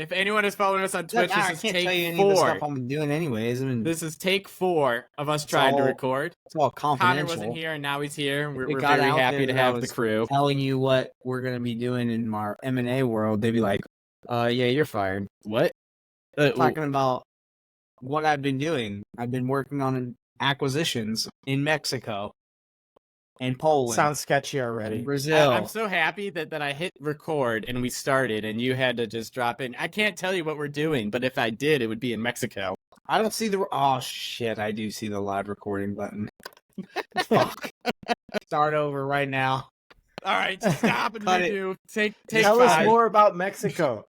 if anyone is following us on Twitch, I this is can't tell you take any of the 4. stuff I'm doing anyways. I mean, This is take 4 of us trying to record. It's all Connor confidential. wasn't here, and now he's here. We're It got very out happy there to that I have the was crew. telling you what we're gonna be doing in our M&A world. They'd be like, yeah, you're fired. What? Talking about what I've been doing. I've been working on acquisitions in Mexico and Poland. Sounds sketchy already. Brazil. I'm so happy that I hit record and we started, and you had to just drop in. I can't tell you what we're doing, but if I did, it would be in Mexico. I don't see the. Oh shit! I do see the live recording button. Fuck. Start over right now. All right, stop and redo. Take Tell 5. us more about Mexico.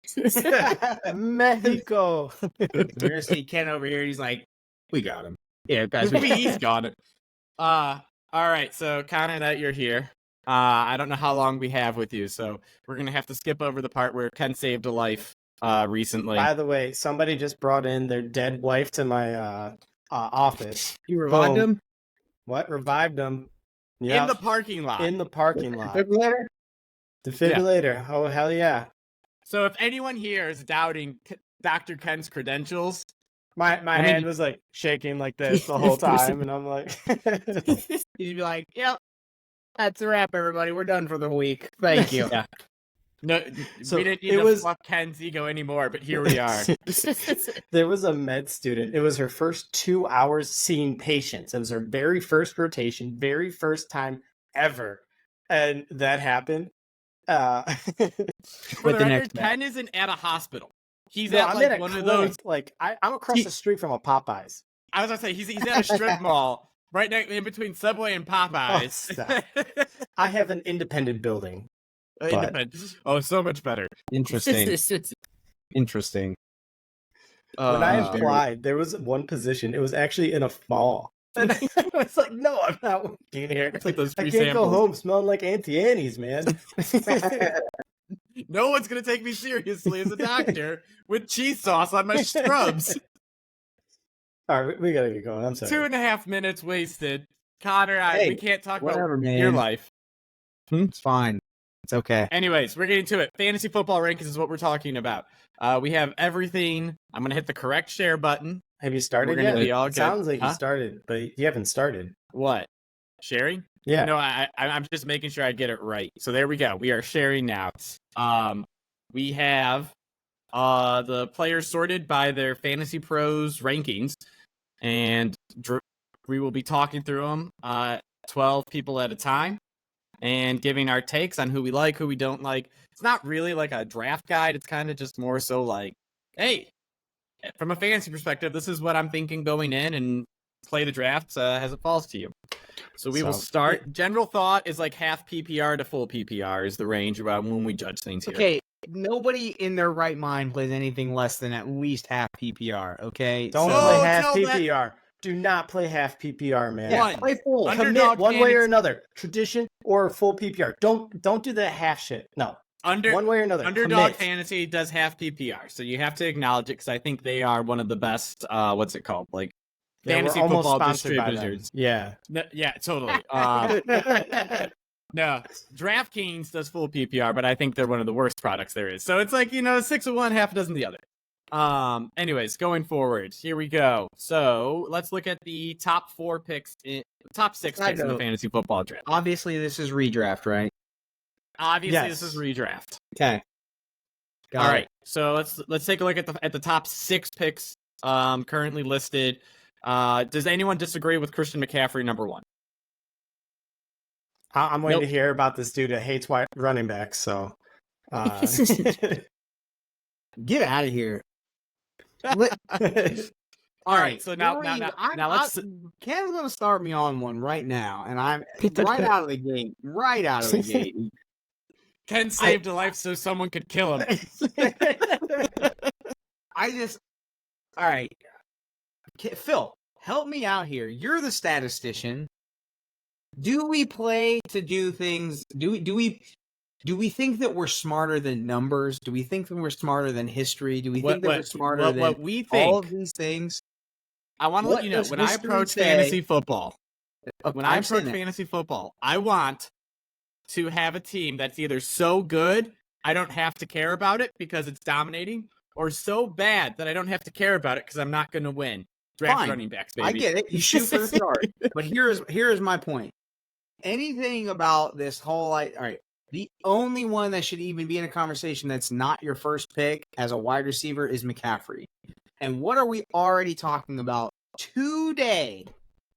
Mexico. You're gonna see Ken over here. He's like, we got him. Yeah, guys. He's got it. All right, so Connor, you're here. I don't know how long we have with you, so we're gonna have to skip over the part where Ken saved a life recently. By the way, somebody just brought in their dead wife to my office. You revived him? What? Revived him. In the parking lot. In the parking lot. Defibrillator? Defibrillator. Yeah. Oh, hell yeah. So if anyone here is doubting Dr. Ken's credentials, my hand was like shaking like this the whole time, and I'm like, He'd be like, yep, that's a wrap, everybody. We're done for the week. Thank you. Yeah. No, So we didn't need to fluff Ken's ego anymore, but here we are. There was a med student. It was her first 2 hours seeing patients. It was her very first rotation, very first time ever. And that happened. For With the the record, next Ken isn't at a hospital. He's No, at I'm like in a one of clinic. those. Like I'm across the street from a Popeyes. I was gonna say he's at a strip mall right in between Subway and Popeyes. stop. I have an independent building. Oh, so much better. Interesting. Interesting. When I applied, there was one position. It was actually in a fall. And I was like, no, I'm not working here. It's like those I free can't go samples. home smelling like Auntie Annie's, man. No one's gonna take me seriously as a doctor with cheese sauce on my scrubs. All right, we gotta get going. I'm sorry. 2.5 minutes wasted. Connor, we can't talk whatever, about man. your life. It's fine. It's okay. Anyways, we're getting to it. Fantasy football rankings is what we're talking about. We have everything. I'm going to hit the correct share button. Have you started We're gonna yet? be all It good. sounds like Huh? you started, but you haven't started. What? Sharing? Yeah. No, I'm just making sure I get it right. So there we go. We are sharing now. We have the players sorted by their Fantasy Pros rankings, and we will be talking through them 12 people at a time and giving our takes on who we like, who we don't like. It's not really like a draft guide. It's kind of just more so like, hey, from a fantasy perspective, this is what I'm thinking going in, and play the drafts as it falls to you. So we will start. General thought is like half PPR to full PPR is the range about when we judge things here. Okay, nobody in their right mind plays anything less than at least half PPR, okay? Don't So- play half tell that- PPR. Do not play half PPR, man. One. play full. Underdog Commit one way or fantasy- another. Tradition or full PPR. Don't do that half shit. No. One way or another. Underdog Commit. Fantasy does have PPR, so you have to acknowledge it because I think they are one of the best. What's it called? Like Yeah, fantasy we're almost football sponsored by them. distributors. Yeah. No, yeah, totally. No, DraftKings does full PPR, but I think they're one of the worst products there is. So it's like 6 of one, half a dozen the other. Anyways, going forward, here we go. So let's look at the top 4 picks, top 6 picks in the fantasy football draft. Obviously, this is redraft, right? Obviously, Yes. this is redraft. Okay. All right, so let's take a look at the top 6 picks currently listed. Does anyone disagree with Christian McCaffrey number 1? I'm waiting Nope. to hear about this dude that hates white running backs. So, Get out of here. All right, so now let's. Ken's gonna start me on one right now, and I'm right out of the gate. Right out of the gate. Ken saved a life so someone could kill him. All right, Phil, help me out here. You're the statistician. Do we play to do things? Do we think that we're smarter than numbers? Do we think that we're smarter than history? Do we think that we're smarter than what we think? all of these things? I want to let you know, does when I history approach say? fantasy football, when I approach understand that. fantasy football, I want to have a team that's either so good I don't have to care about it because it's dominating, or so bad that I don't have to care about it because I'm not going to win. Draft Fine. running backs, baby. I get it. You shoot for the start. But here's my point. Anything about this whole all right. The only one that should even be in a conversation that's not your first pick as a wide receiver is McCaffrey. And what are we already talking about today?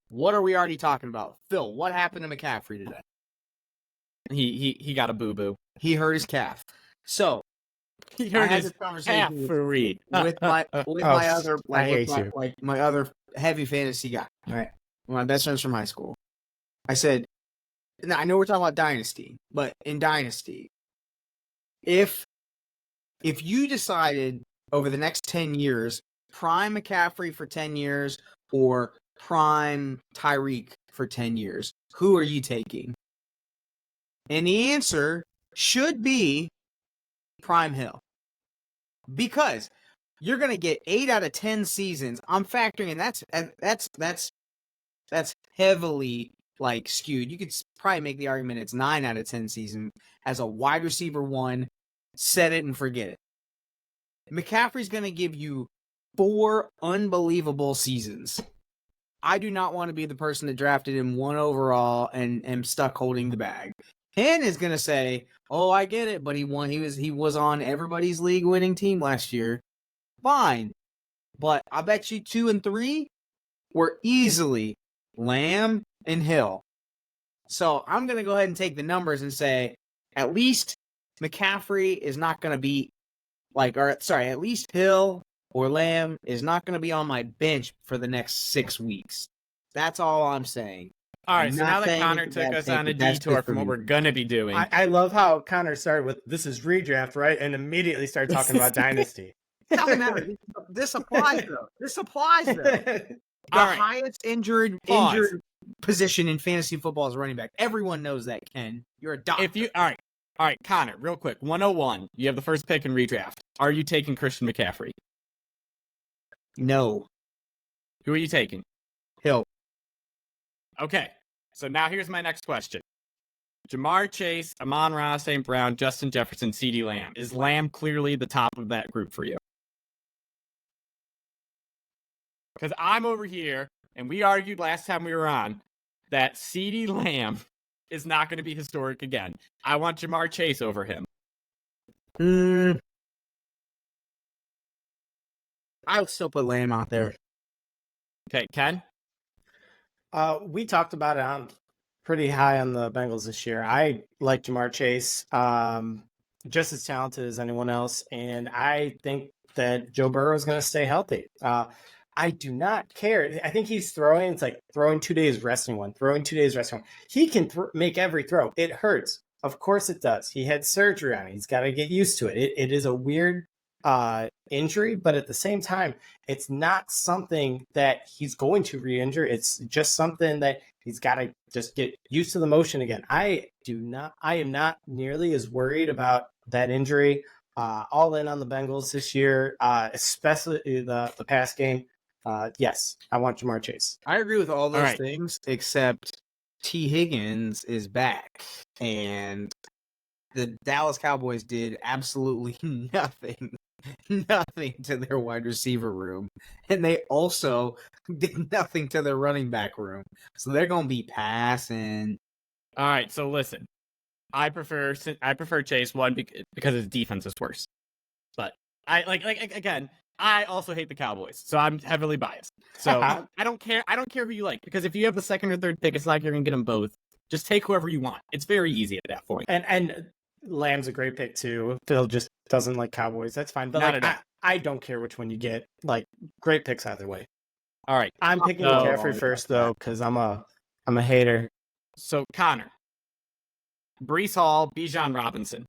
What are we already talking about? Phil, what happened to McCaffrey today? He got a boo-boo. He hurt his calf. So He hurt his conversation calf. my other heavy fantasy guy. All right. My best friends from high school. I said, now I know we're talking about dynasty, but in dynasty, if you decided over the next 10 years, prime McCaffrey for 10 years or prime Tyreek for 10 years, who are you taking? And the answer should be prime Hill. Because you're going to get 8 out of 10 seasons. I'm factoring in that's heavily like skewed. You could probably make the argument it's 9 out of 10 seasons as a wide receiver 1. Set it and forget it. McCaffrey's going to give you 4 unbelievable seasons. I do not want to be the person that drafted him 1 overall and am stuck holding the bag. Hen is going to say, "Oh, I get it, but he won. He was on everybody's league winning team last year." Fine, but I bet you 2 and 3 were easily Lamb and Hill. So I'm going to go ahead and take the numbers and say at least McCaffrey is not going to be at least Hill or Lamb is not going to be on my bench for the next 6 weeks. That's all I'm saying. All right, so now that Connor took us on a detour from what we're going to be doing. I love how Connor started with, this is redraft, right? And immediately started talking about dynasty. Doesn't matter. This applies, though. The right. highest injured position in fantasy football is running back. Everyone knows that, Ken. You're a doctor. All right, Connor, real quick. 101. You have the first pick in redraft. Are you taking Christian McCaffrey? No. Who are you taking? Hill. Okay. So now here's my next question. Jamar Chase, Amon-Ra, St. Brown, Justin Jefferson, CeeDee Lamb. Is Lamb clearly the top of that group for you? Because I'm over here, and we argued last time we were on that CeeDee Lamb is not going to be historic again. I want Jamar Chase over him. I would still put Lamb out there. Okay, Ken? We talked about it. I'm pretty high on the Bengals this year. I like Jamar Chase, just as talented as anyone else, and I think that Joe Burrow is going to stay healthy. I do not care. I think he's throwing. It's like throwing 2 days, resting one. Throwing 2 days, resting one. He can make every throw. It hurts. Of course it does. He had surgery on it. He's got to get used to it. It is a weird injury, but at the same time, it's not something that he's going to re-injure. It's just something that he's got to just get used to the motion again. I am not nearly as worried about that injury. All in on the Bengals this year, especially the pass game. Yes, I want Jamar Chase. I agree with all those things, except T. Higgins is back, and the Dallas Cowboys did absolutely nothing to their wide receiver room, and they also did nothing to their running back room. So they're going to be passing. All right, so listen, I prefer Chase one because his defense is worse, but I like again. I also hate the Cowboys, so I'm heavily biased. So I don't care. I don't care who you like, because if you have the second or third pick, it's like you're gonna get them both. Just take whoever you want. It's very easy at that point. And Lamb's a great pick too. Phil just doesn't like Cowboys. That's fine. But I don't care which one you get. Like, great picks either way. All right, I'm picking McCaffrey first though, because I'm a hater. So Connor, Breece Hall, Bijan Robinson.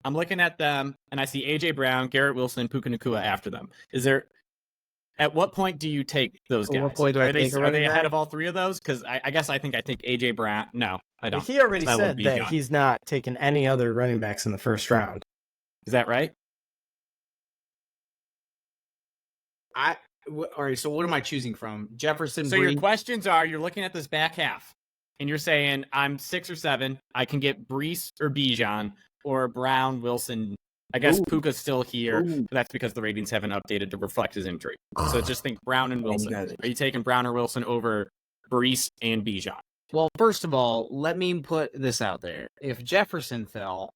I'm looking at them, and I see A.J. Brown, Garrett Wilson, Puka Nacua after them. At what point do you take those guys? At what point do I take Are they ahead of all three of those? Because I guess I think I take A.J. Brown. No, I don't. He already said that he's not taking any other running backs in the first round. Is that right? All right, so what am I choosing from? Jefferson, So your questions are, you're looking at this back half, and you're saying, I'm 6 or 7. I can get Breece or Bijan, or Brown, Wilson, I guess Ooh. Puka's still here. Ooh. But that's because the ratings haven't updated to reflect his injury. So just think Brown and Wilson. Are you taking Brown or Wilson over Brees and Bijan? Well, first of all, let me put this out there. If Jefferson fell,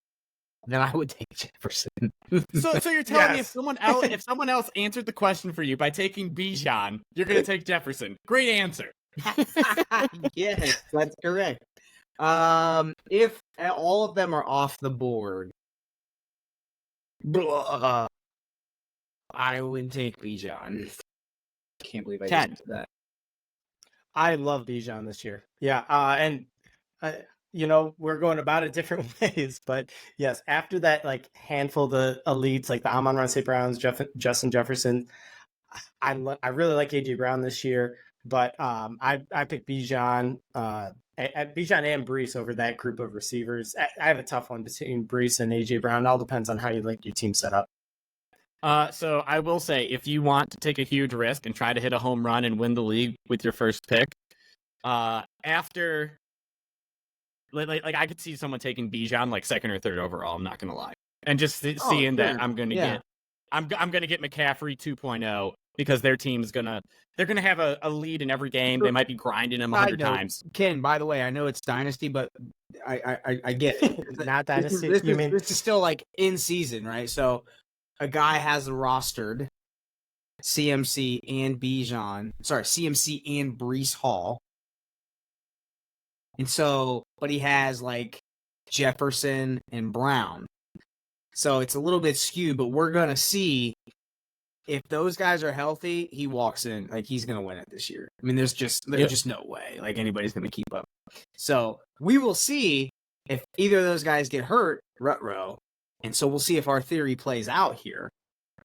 then I would take Jefferson. So you're telling me Yes. if someone else answered the question for you by taking Bijan, you're gonna take Jefferson. Great answer. Yes, that's correct. If all of them are off the board, I would take Bijan. Can't believe I Ken. just did that. I love Bijan this year. Yeah, we're going about it different ways, but yes, after that, like handful of the elites, like the Amon-Ra St. Browns, Justin Jefferson, I really like AJ Brown this year, but I picked Bijan, Bijan and Brees over that group of receivers. I have a tough one between Brees and AJ Brown. It all depends on how you like your team set up. So I will say, if you want to take a huge risk and try to hit a home run and win the league with your first pick, after like I could see someone taking Bijan like second or third overall. I'm not gonna lie, and just seeing that I'm gonna get McCaffrey 2.0 because their team's they're gonna have a lead in every game. They might be grinding him 100 times. Ken, by the way, I know it's dynasty, but I get it. Not dynasty. This is still like in season, right? So a guy has rostered CMC and Brees Hall. And so, but he has like Jefferson and Brown. So it's a little bit skewed, but we're going to see if those guys are healthy, he walks in like he's going to win it this year. I mean, there's just no way like anybody's going to keep up. So we will see if either of those guys get hurt, rut-row. And so we'll see if our theory plays out here.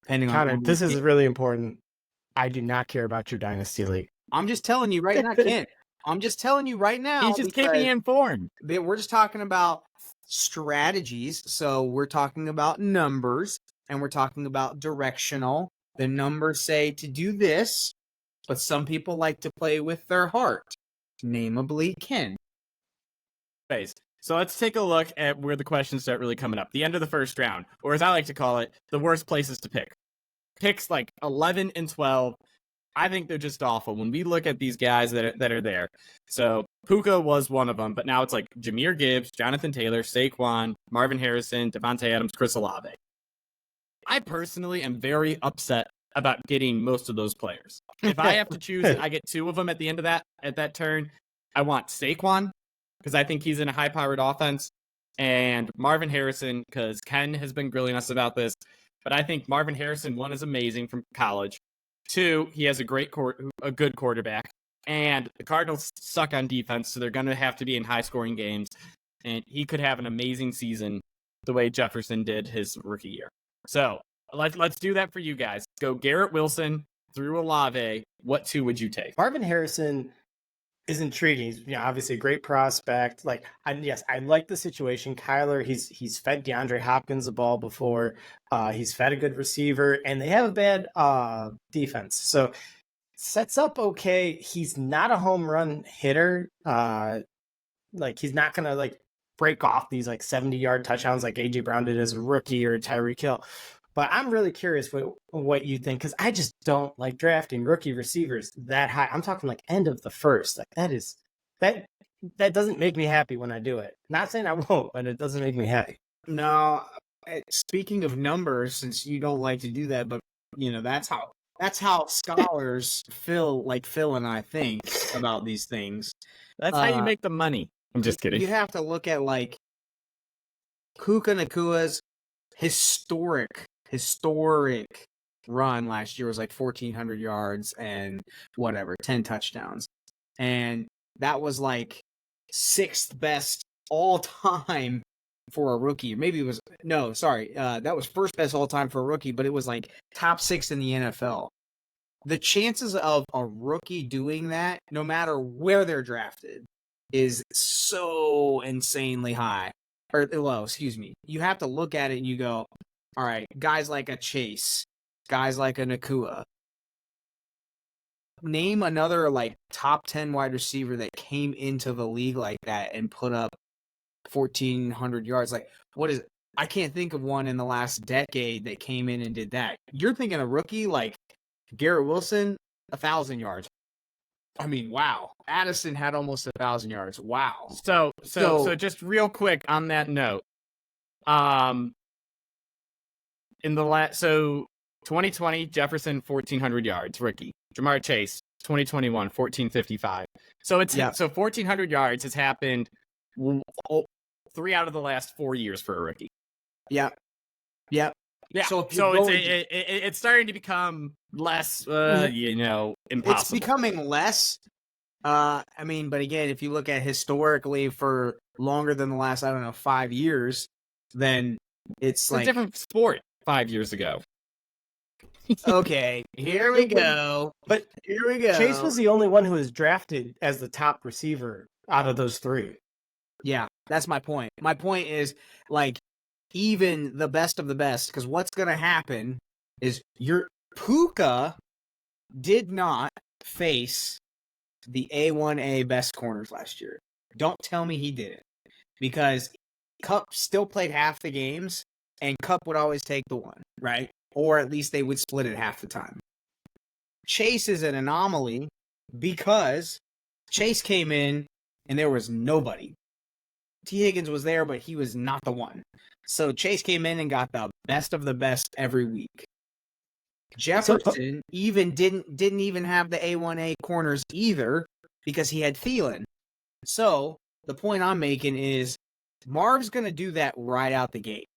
Depending Connor, on this is really important. I do not care about your dynasty league. I'm just telling you right now, Ken. I'm just telling you right now. He's just keeping you informed. We're just talking about strategies. So we're talking about numbers and we're talking about directional. The numbers say to do this, but some people like to play with their heart, namely Ken. So let's take a look at where the questions start really coming up. The end of the first round, or as I like to call it, the worst places to pick. Picks like 11 and 12. I think they're just awful when we look at these guys that are there. So Puka was one of them, but now it's like Jahmyr Gibbs, Jonathan Taylor, Saquon, Marvin Harrison, Devontae Adams, Chris Olave. I personally am very upset about getting most of those players. If I have to choose, I get two of them at the end of that turn. I want Saquon because I think he's in a high-powered offense, and Marvin Harrison because Ken has been grilling us about this. But I think Marvin Harrison, one, is amazing from college. Two, he has a good quarterback. And the Cardinals suck on defense, so they're going to have to be in high-scoring games. And he could have an amazing season the way Jefferson did his rookie year. So let's do that for you guys. Go Garrett Wilson through Olave. What two would you take? Marvin Harrison is intriguing. He's obviously a great prospect. I like the situation. Kyler, he's fed DeAndre Hopkins the ball before. He's fed a good receiver, and they have a bad defense. So sets up okay. He's not a home run hitter. He's not gonna break off these 70-yard touchdowns like AJ Brown did as a rookie or Tyreek Hill. But I'm really curious what you think, because I just don't like drafting rookie receivers that high. I'm talking end of the first. That doesn't make me happy when I do it. Not saying I won't, but it doesn't make me happy. No, speaking of numbers, since you don't like to do that, but that's how scholars Phil and I think about these things. That's how you make the money. I'm just kidding. You have to look at Puka Nakua's historic run last year was 1,400 yards and 10 touchdowns. And that was sixth best all time for a rookie. Maybe it was, that was first best all time for a rookie, but it was top 6 in the NFL. The chances of a rookie doing that, no matter where they're drafted, is so insanely high. Or low, excuse me. You have to look at it and you go, all right, guys like a Chase, guys like a Nakua. Name another top 10 wide receiver that came into the league like that and put up 1,400 yards. What is it? I can't think of one in the last decade that came in and did that. You're thinking a rookie like Garrett Wilson, 1,000 yards. I mean, wow. Addison had almost 1,000 yards. Wow. So just real quick on that note, in the 2020 Jefferson 1,400 yards rookie. Jamar Chase 2021 1,455. So 1,400 yards has happened 3 out of the last 4 years for a rookie. Yep. Yeah. So it's starting to become less, impossible. It's becoming less. But again, if you look at historically for longer than the last, 5 years, then it's like a different sport 5 years ago. Okay, here we go. But here we go. Chase was the only one who was drafted as the top receiver out of those 3. Yeah, that's my point. My point is, like, even the best of the best, because what's going to happen is your Puka did not face the A1A best corners last year. Don't tell me he didn't. Because Kupp still played half the games, and Kupp would always take the one, right? Or at least they would split it half the time. Chase is an anomaly because Chase came in and there was nobody. T. Higgins was there, but he was not the one. So Chase came in and got the best of the best every week. Jefferson didn't even have the A1A corners either because he had Thielen. So the point I'm making is Marv's going to do that right out the gate.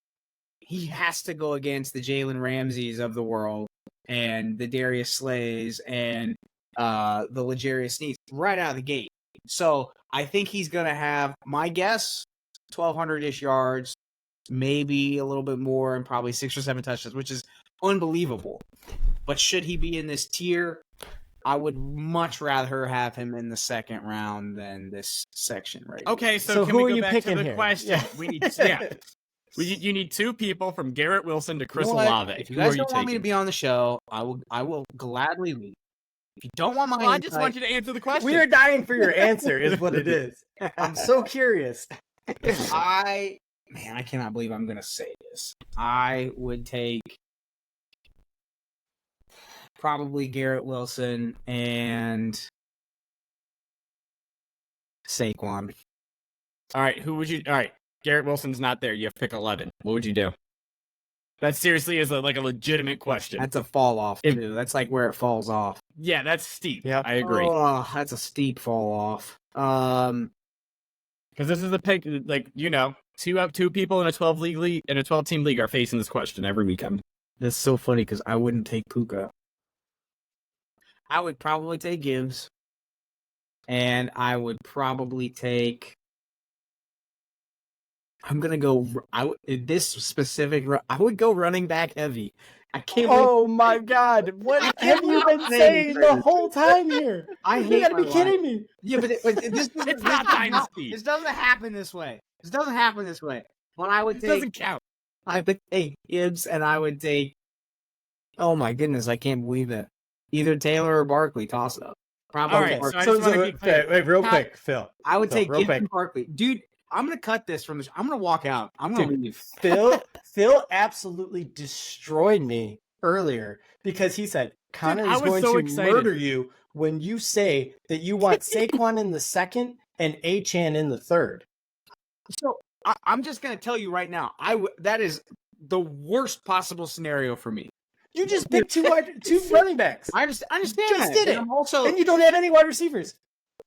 He has to go against the Jalen Ramseys of the world and the Darius Slays and the L'Jarius Sneeds right out of the gate. So I think he's going to have, my guess, 1,200-ish yards, maybe a little bit more, and probably 6 or 7 touchdowns, which is unbelievable. But should he be in this tier, I would much rather have him in the second round than this section right Okay, here. so can who we are go you back picking to the here? question? Yeah. We need, you need 2 people from Garrett Wilson to Chris You know what? Olave. If you Who guys are don't want me to taking? be on the show, I will gladly leave. If you don't want my Well, I just insight- want you to answer the question. We are dying for your answer, is what it is. I'm so curious. I cannot believe I'm going to say this. I would take probably Garrett Wilson and Saquon. All right, who would you? All right, Garrett Wilson's not there. You have to pick 11. What would you do? That seriously is a legitimate question. That's a fall off too. That's like where it falls off. Yeah, that's steep. Yeah, I agree. Oh, that's a steep fall off. Because this is a pick, two people in a 12-team league are facing this question every weekend. That's so funny because I wouldn't take Puka. I would probably take Gibbs, and I would probably take. I'm gonna go. I would go running back heavy. I can't. Oh my God! What have you been saying the whole time here? You gotta be kidding me! Yeah, but this It's not dynasty. This doesn't happen this way. But I would It take. doesn't count. I would take Gibbs, and I would take. Oh my goodness! I can't believe it. Either Taylor or Barkley, toss up. Probably. All right, Barkley. so I just wanna be clear. Wait, real quick, Phil. I would Phil, take real Gibbs quick. and Barkley, dude. I'm gonna cut this from this. I'm gonna walk out. I'm gonna leave. Phil absolutely destroyed me earlier because he said Connor Dude, I is was going so to excited. murder you when you say that you want Saquon in the second and Achane in the third. So I'm just gonna tell you right now. That is the worst possible scenario for me. You just picked two running backs. I understand. Just that. did it. And I'm also, And you don't have any wide receivers.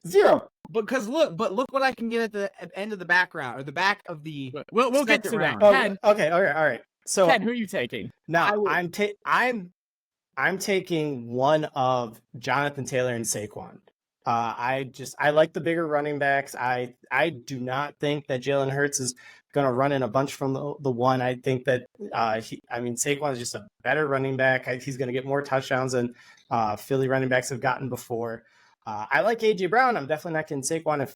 Zero. because look what I can get at the end of the background or the back of the. We'll get to Second that. round. Oh, Ken, okay, all right. So Ken, who are you taking? now I'm taking one of Jonathan Taylor and Saquon. I like the bigger running backs. I do not think that Jalen Hurts is going to run in a bunch from the one. I think that Saquon is just a better running back. He's going to get more touchdowns than Philly running backs have gotten before. I like AJ Brown. I'm definitely not getting Saquon if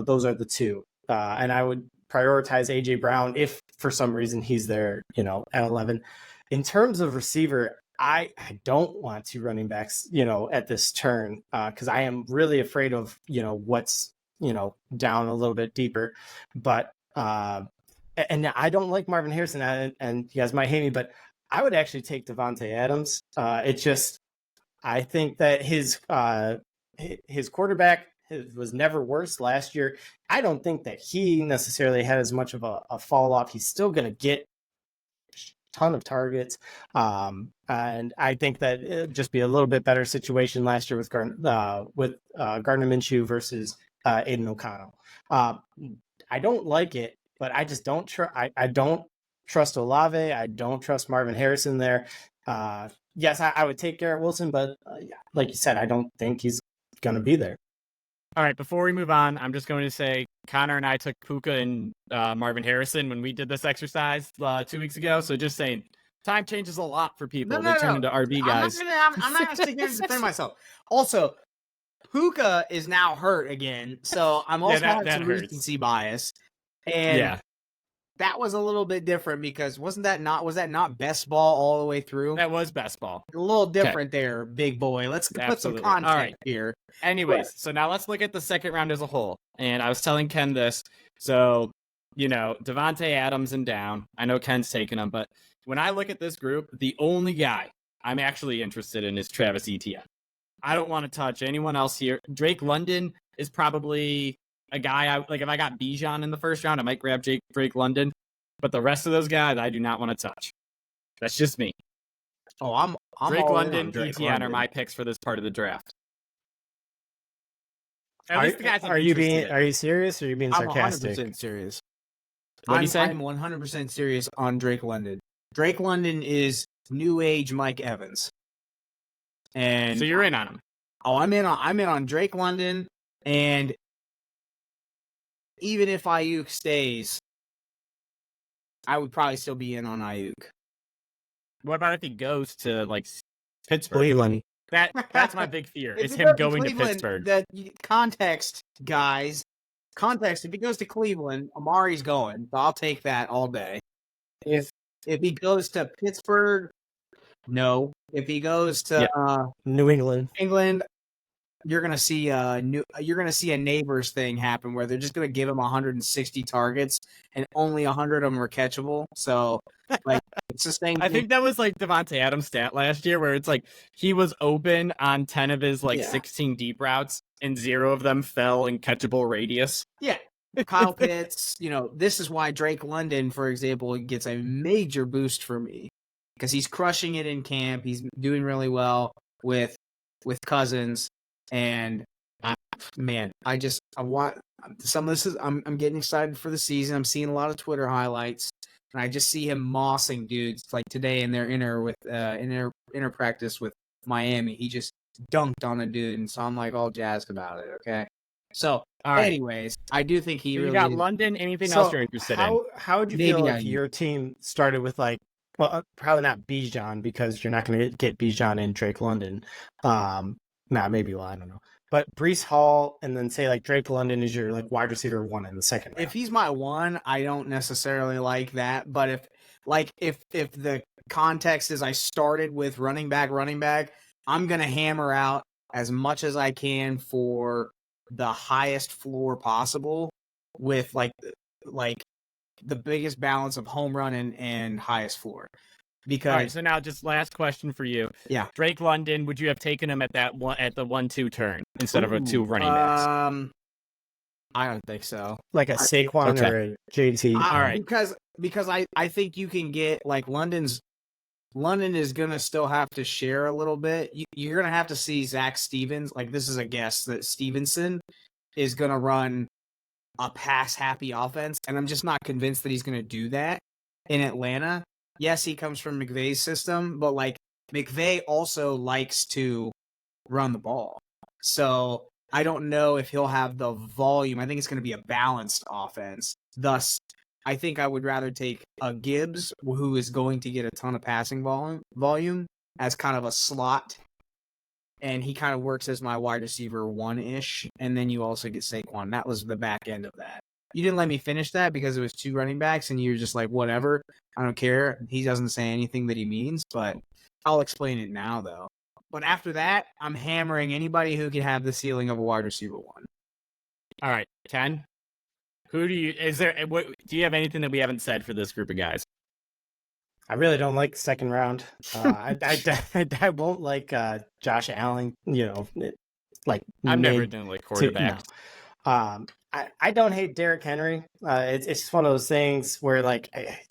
those are the two. And I would prioritize AJ Brown if for some reason he's there, at 11. In terms of receiver, I don't want 2 running backs, at this turn, because I am really afraid of, what's, down a little bit deeper. But and I don't like Marvin Harrison, and you guys might hate me, but I would actually take Devontae Adams. I think that his quarterback was never worse last year. I don't think that he necessarily had as much of a fall off. He's still going to get a ton of targets. And I think that it'd just be a little bit better situation last year with Gardner Minshew versus Aiden O'Connell. I don't like it, but I just don't I don't trust Olave. I don't trust Marvin Harrison there. Yes, I would take Garrett Wilson, but like you said, I don't think he's going to be there. All right, before we move on, I'm just going to say Connor and I took Puka and Marvin Harrison when we did this exercise 2 weeks ago. So just saying, time changes a lot for people. They turn into RB guys. I'm not going to sit here and defend myself. Also, Puka is now hurt again, so I'm also having some recency bias. And that was a little bit different because was that not best ball all the way through? That was best ball. A little different there, big boy. Let's put some context here. Anyways, so now let's look at the second round as a whole. And I was telling Ken this. So, Devontae Adams and down. I know Ken's taking him, but when I look at this group, the only guy I'm actually interested in is Travis Etienne. I don't want to touch anyone else here. Drake London is probably a guy if I got Bijan in the first round, I might grab Drake London. But the rest of those guys, I do not want to touch. That's just me. Oh, I'm Drake all London, Drake Etienne London are my picks for this part of the draft. Are you serious or are you being sarcastic? I'm 100% serious. What do you say? I'm 100% serious on Drake London. Drake London is new age Mike Evans. And so you're in on him. Oh, I'm in on Drake London, and even if Ayuk stays, I would probably still be in on Ayuk. What about if he goes to Pittsburgh? Cleveland. That's my big fear. Is him going to Pittsburgh. The context, guys. Context. If he goes to Cleveland, Amari's going. So I'll take that all day. If he goes to Pittsburgh, no. If he goes to New England, you're gonna see a neighbors thing happen where they're just gonna give him 160 targets and only 100 of them are catchable. So it's the same. I think that was Devontae Adams' stat last year, where it's he was open on 10 of his 16 deep routes, and 0 of them fell in catchable radius. Yeah. Kyle Pitts, this is why Drake London, for example, gets a major boost for me. Because he's crushing it in camp. He's doing really well with Cousins. And I want some of this I'm getting excited for the season. I'm seeing a lot of Twitter highlights. And I just see him mossing dudes today in their inner practice with Miami. He just dunked on a dude, and so I'm all jazzed about it, okay? So, anyways, I do think he really got London. Anything else you're interested in? How would you feel if your team started with probably not Bijan, because you're not going to get Bijan and Drake London. Maybe. Well, I don't know. But Breece Hall, and then say Drake London is your wide receiver 1 in the second round. If he's my 1, I don't necessarily like that. But if the context is I started with running back, I'm gonna hammer out as much as I can for the highest floor possible with the biggest balance of home run and highest floor. Because all right, so now just last question for you. Yeah. Drake London, would you have taken him at the 1-2 turn instead of a 2 running backs? I don't think so. Like a Saquon or a JT. All right. Because I think you can get London is gonna still have to share a little bit. You're gonna have to see Zach Stevens. This is a guess that Stevenson is gonna run a pass happy offense, and I'm just not convinced that he's gonna do that in Atlanta. Yes, he comes from McVay's system, but McVay also likes to run the ball. So I don't know if he'll have the volume. I think it's going to be a balanced offense. Thus, I think I would rather take a Gibbs, who is going to get a ton of passing volume, as kind of a slot. And he kind of works as my wide receiver 1-ish. And then you also get Saquon. That was the back end of that. You didn't let me finish that because it was 2 running backs, and you're just whatever. I don't care. He doesn't say anything that he means, but I'll explain it now, though. But after that, I'm hammering anybody who can have the ceiling of a wide receiver 1. All right, Ken? do you have anything that we haven't said for this group of guys? I really don't like the second round. I won't like Josh Allen. I'm never doing like quarterbacks. I don't hate Derrick Henry. It's just one of those things where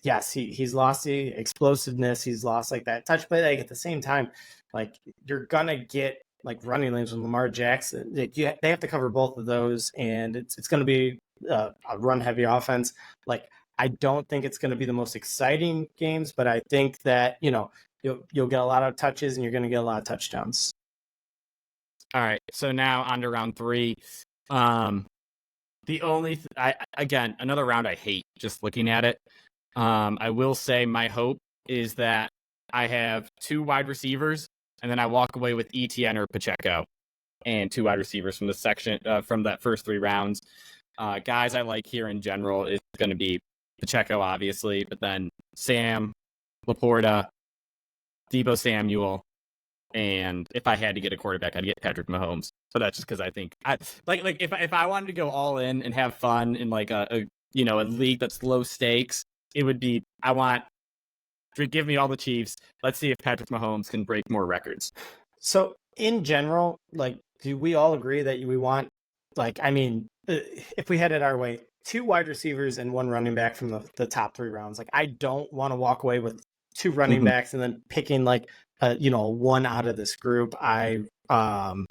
yes, he's lost the explosiveness. He's lost like that touch play. Like at the same time, like you're gonna get like running lanes with Lamar Jackson. They have to cover both of those, and it's going to be a run heavy offense. Like I don't think it's going to be the most exciting games, but I think that you'll get a lot of touches and you're going to get a lot of touchdowns. All right, so now on to round 3. The only again, another round I hate just looking at it. I will say my hope is that I have 2 wide receivers, and then I walk away with ETN or Pacheco, and 2 wide receivers from the section from that first 3 rounds. Guys I like here in general is going to be Pacheco, obviously, but then Sam, Laporta, Deebo Samuel, and if I had to get a quarterback, I'd get Patrick Mahomes. So that's just because I think if I wanted to go all in and have fun in like a league that's low stakes, it would be give me all the Chiefs. Let's see if Patrick Mahomes can break more records. So in general, like, do we all agree that we want, if we had it our way, 2 wide receivers and 1 running back from the top 3 rounds? Like, I don't want to walk away with 2 running backs and then picking one out of this group. I don't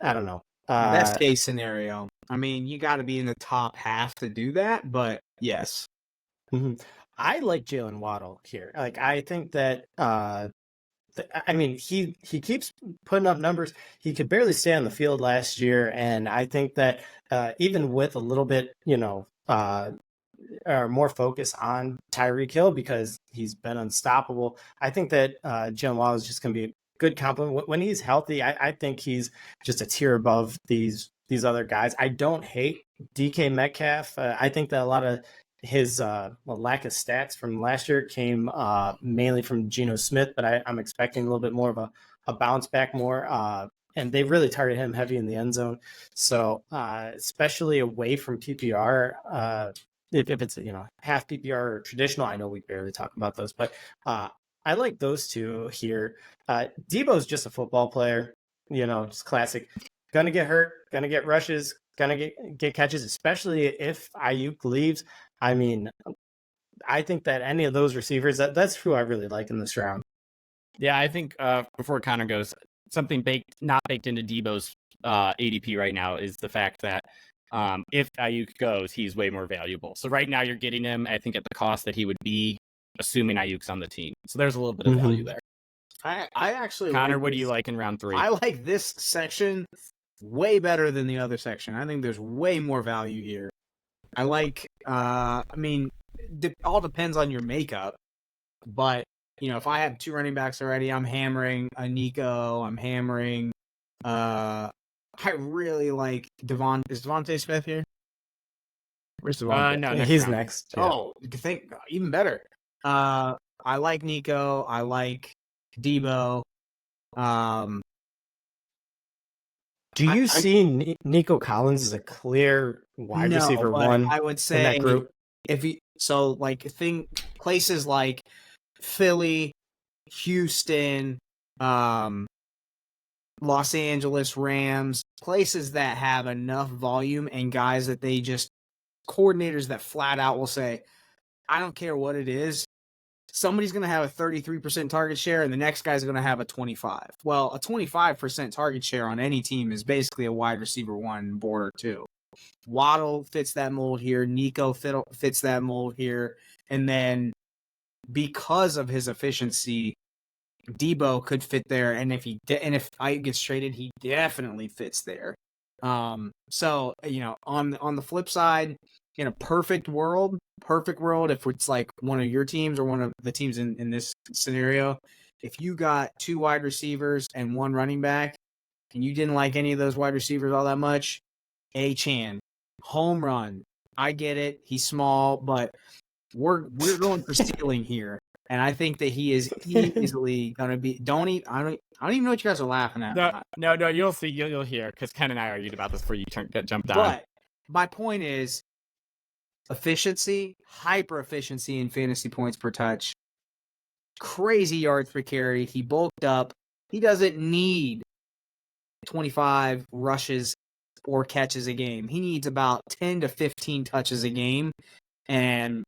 know. Best case scenario. I mean, you got to be in the top half to do that, but yes. I like Jalen Waddle here. Like, I think that, he keeps putting up numbers. He could barely stay on the field last year. And I think that even with a little bit, or more focus on Tyreek Hill because he's been unstoppable, I think that Jalen Waddle is just going to be a good compliment. When he's healthy, I think he's just a tier above these other guys. I don't hate DK Metcalf. I think that a lot of his lack of stats from last year came mainly from Geno Smith, but I'm expecting a little bit more of a bounce back more. And they really target him heavy in the end zone. So especially away from PPR, if it's half PPR or traditional, I know we barely talk about those, but I like those 2 here. Deebo's just a football player, just classic. Gonna get hurt, gonna get rushes, gonna get catches, especially if Ayuk leaves. I mean, I think that any of those receivers, that's who I really like in this round. Yeah, I think before Connor goes, something not baked into Deebo's ADP right now is the fact that if Ayuk goes, he's way more valuable. So right now you're getting him, I think, at the cost that he would be, assuming Ayuk's on the team. So there's a little bit of value there. I actually Connor, what do you like in round 3? I like this section way better than the other section. I think there's way more value here. I like, it all depends on your makeup, but if I have 2 running backs already, I'm hammering a Nico. I'm hammering. I really like Devon. Is Devontae Smith here? Where's Devontae? No, he's next. Yeah. Oh, think even better. I like Nico. I like Deebo. Do you see Nico Collins as a clear wide receiver 1? I would say in that group. Think places like Philly, Houston, Los Angeles Rams, places that have enough volume and guys that they just coordinators that flat out will say, I don't care what it is. Somebody's going to have a 33% target share and the next guy's going to have a 25. Well, a 25% target share on any team is basically a wide receiver 1 border 2. Waddle fits that mold here. Nico fits that mold here. And then because of his efficiency, Deebo could fit there. And if I gets traded, he definitely fits there. So, on the flip side, in a perfect world, if it's like one of your teams or one of the teams in this scenario, if you got 2 wide receivers and 1 running back and you didn't like any of those wide receivers all that much, Chan, home run. I get it. He's small, but we're going for stealing here. And I think that he is easily going to be. I don't even know what you guys are laughing at. No. You'll see. You'll hear because Ken and I argued about this before you jumped out. But my point is, efficiency, hyper efficiency in fantasy points per touch, crazy yards per carry. He bulked up. He doesn't need 25 rushes or catches a game. He needs about 10 to 15 touches a game, and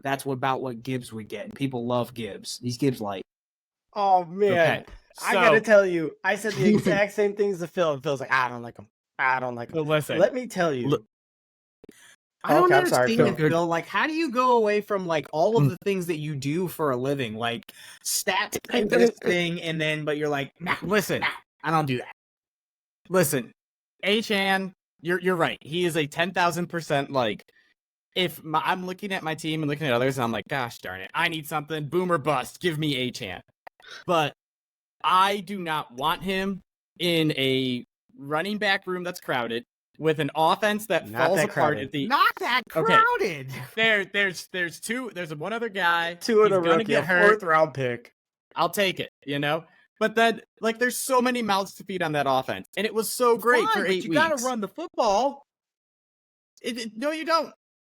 that's about what Gibbs would get. People love Gibbs. He's Gibbs light. Oh man, Okay, I so- gotta tell you, I said the exact same things to Phil, and Phil's like, I don't like him. I don't like him. So listen, Let me tell you. Look- I don't Okay, I'm sorry, understand, Phil. Phil. Like, how do you go away from like all of the things that you do for a living, like stats and this thing, and then but you're like, nah, listen, I don't do that. listen, Achan, you're right. He is a 10,000% like. If I'm looking at my team and looking at others, and I'm like, gosh darn it, I need something, boom or bust. Give me Achan. But I do not want him in a running back room that's crowded with an offense that Not falls that apart crowded. at the. Not that Okay. crowded. There's two. There's one other guy. Two in He's a gonna rookie, get a hurt. 4th round pick. I'll take it, you know? But then, like, there's so many mouths to feed on that offense. And it was so great Fine, for but 8 you weeks. gotta run the football. No, you don't.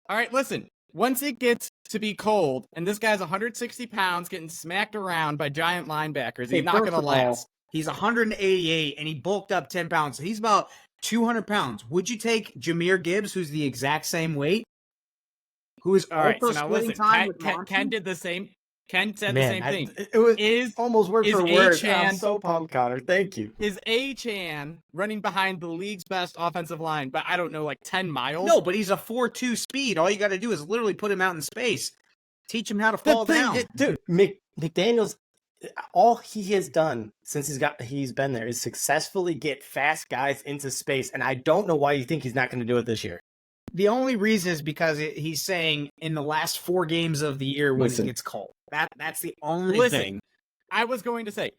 All right, listen. Once it gets to be cold, and this guy's 160 pounds getting smacked around by giant linebackers, Hey, he's not first going to of all, last. He's 188 and he bulked up 10 pounds. So he's about 200 pounds. Would you take Jamar Gibbs, who's the exact same weight? Who is All right, so also now splitting listen. time with Ken Monty? did the same. Ken said Man, the same thing. it was Is almost word is for word. Achan- I'm so pumped, Connor. Thank you. Achan running behind the league's best offensive line by, I don't know, like 10 miles? No, but he's a 4.2 speed. All you got to do is literally put him out in space. Teach him how to fall down. Dude, McDaniels, all he has done since he's been there is successfully get fast guys into space, and I don't know why you think he's not going to do it this year. The only reason is because he's saying in the last 4 games of the year when Listen. it gets cold. That's the only Listen. thing. I was going to say,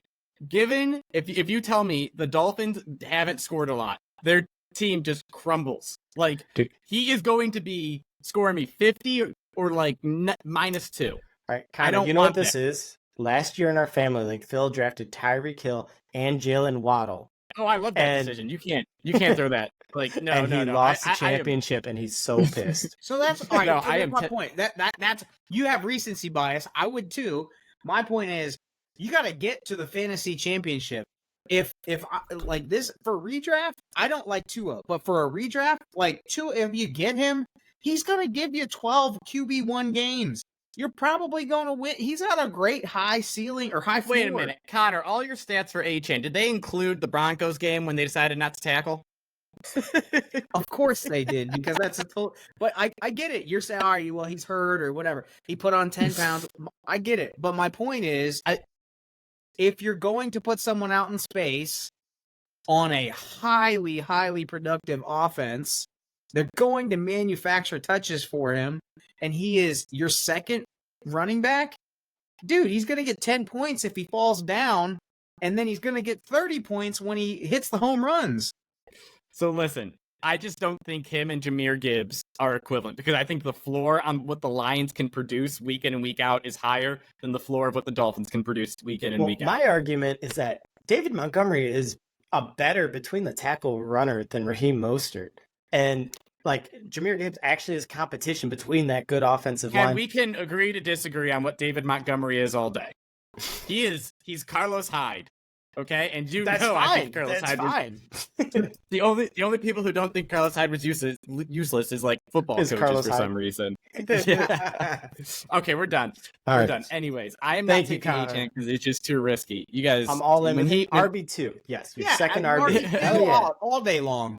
given if you tell me the Dolphins haven't scored a lot, their team just crumbles. Like, Dude. he is going to be scoring me 50 or like -2. All right, I Connor, don't you know what want this is? Last year in our family league, Phil drafted Tyreek Hill and Jalen Waddle, Oh, I love that And- decision. You can't throw that. Like, no, and no, he no. lost the I am- championship, and he's so pissed. So that's all right. No, so I that's am my te- point. That's you have recency bias. I would too. My point is, you got to get to the fantasy championship. If like this for redraft, I don't like Tua, but for a redraft, like Tua, if you get him, he's gonna give you 12 QB1 games. You're probably going to win. He's got a great high ceiling or high floor. Wait a minute, Connor. All your stats for Achan, did they include the Broncos game when they decided not to tackle? Of course they did, because that's a total. But I get it. You're saying, all right, well, he's hurt or whatever. He put on 10 pounds. I get it. But my point is, if you're going to put someone out in space on a highly, highly productive offense, they're going to manufacture touches for him, and he is your second running back. Dude, he's going to get 10 points if he falls down, and then he's going to get 30 points when he hits the home runs. So listen, I just don't think him and Jamar Gibbs are equivalent, because I think the floor on what the Lions can produce week in and week out is higher than the floor of what the Dolphins can produce week in and Well, week out. my argument is that David Montgomery is a better between the tackle runner than Raheem Mostert. And like Jamar Gibbs actually is competition between that good offensive And line. we can agree to disagree on what David Montgomery is all day. He's Carlos Hyde. Okay, and you That's know fine. I think Carlos That's Hyde was fine. the only people who don't think Carlos Hyde was useless is like football Is coaches Carlos for Hyde. some reason. Yeah. Okay, we're done. All We're right. done. Anyways, I am Thank not you, taking Connor. Achan because it's just too risky. You guys, I'm all in when with he RB2. Yes, your second I- RB. Hell yeah. all day long.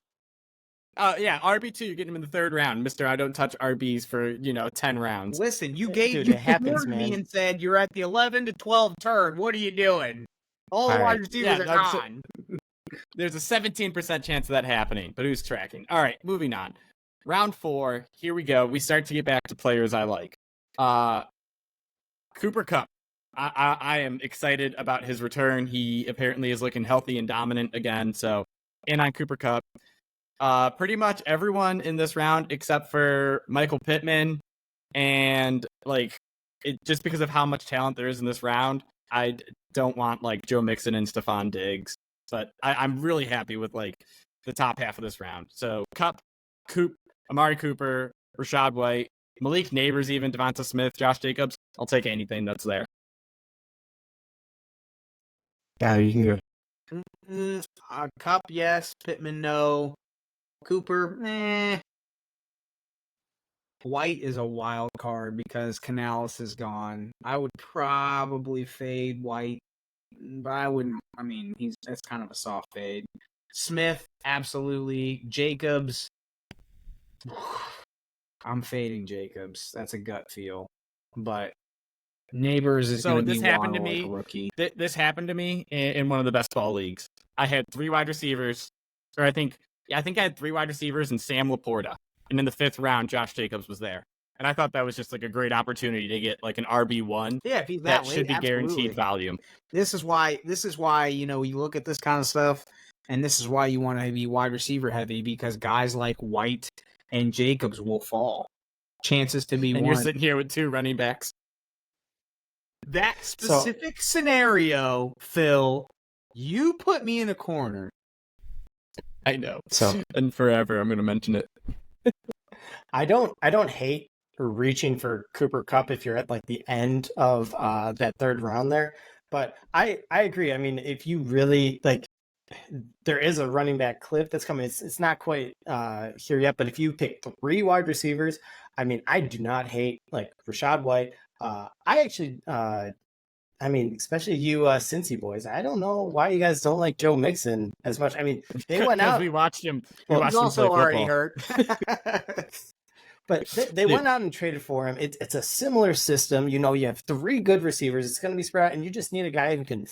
yeah, RB2, you're getting him in the 3rd round, Mister. I don't touch RBs for 10 rounds. Listen, you Dude, you it happens, ignored me man. and said you're at the 11 to 12 turn. What are you doing? All the All wide right. receivers Yeah, are that's it. gone. There's a 17% chance of that happening, but who's tracking? All right, moving on. Round 4. Here we go. We start to get back to players I like. Cooper Kupp. I am excited about his return. He apparently is looking healthy and dominant again. So, in on Cooper Kupp. Pretty much everyone in this round except for Michael Pittman, and just because of how much talent there is in this round, I don't want like Joe Mixon and Stefan Diggs. But I'm really happy with like the top half of this round. So Kupp, Amari Cooper, Rashad White, Malik Neighbors, even Devonta Smith, Josh Jacobs. I'll take anything that's there. Yeah, you can go. Cup, yes. Pittman, no. Cooper, White is a wild card because Canales is gone. I would probably fade White, but I wouldn't. I mean, that's kind of a soft fade. Smith, absolutely. Jacobs, I'm fading Jacobs. That's a gut feel. But Neighbors is going to be happened to like me. a rookie. This happened to me in one of the best ball leagues. I had 3 wide receivers, or I think I had 3 wide receivers and Sam Laporta. And in the 5th round, Josh Jacobs was there. And I thought that was just like a great opportunity to get like an RB1. Yeah, if he's that late, should be absolutely. guaranteed volume. This is why, you look at this kind of stuff, and this is why you want to be wide receiver heavy, because guys like White and Jacobs will fall. Chances to be and one. You're sitting here with 2 running backs. That specific scenario, Phil, you put me in a corner. I know. So and forever I'm going to mention it. I don't hate reaching for Cooper Kupp if you're at like the end of that 3rd round there, but I agree. I mean, if you really like, there is a running back cliff that's coming. It's not quite here yet, but if you pick 3 wide receivers, I mean, I do not hate like Rashad White. I actually, I mean, especially you Cincy boys. I don't know why you guys don't like Joe Mixon as much. I mean, they went out. We watched him. He's also already hurt. But they went out and traded for him. It's a similar system. You have 3 good receivers. It's going to be spread out, and you just need a guy who can,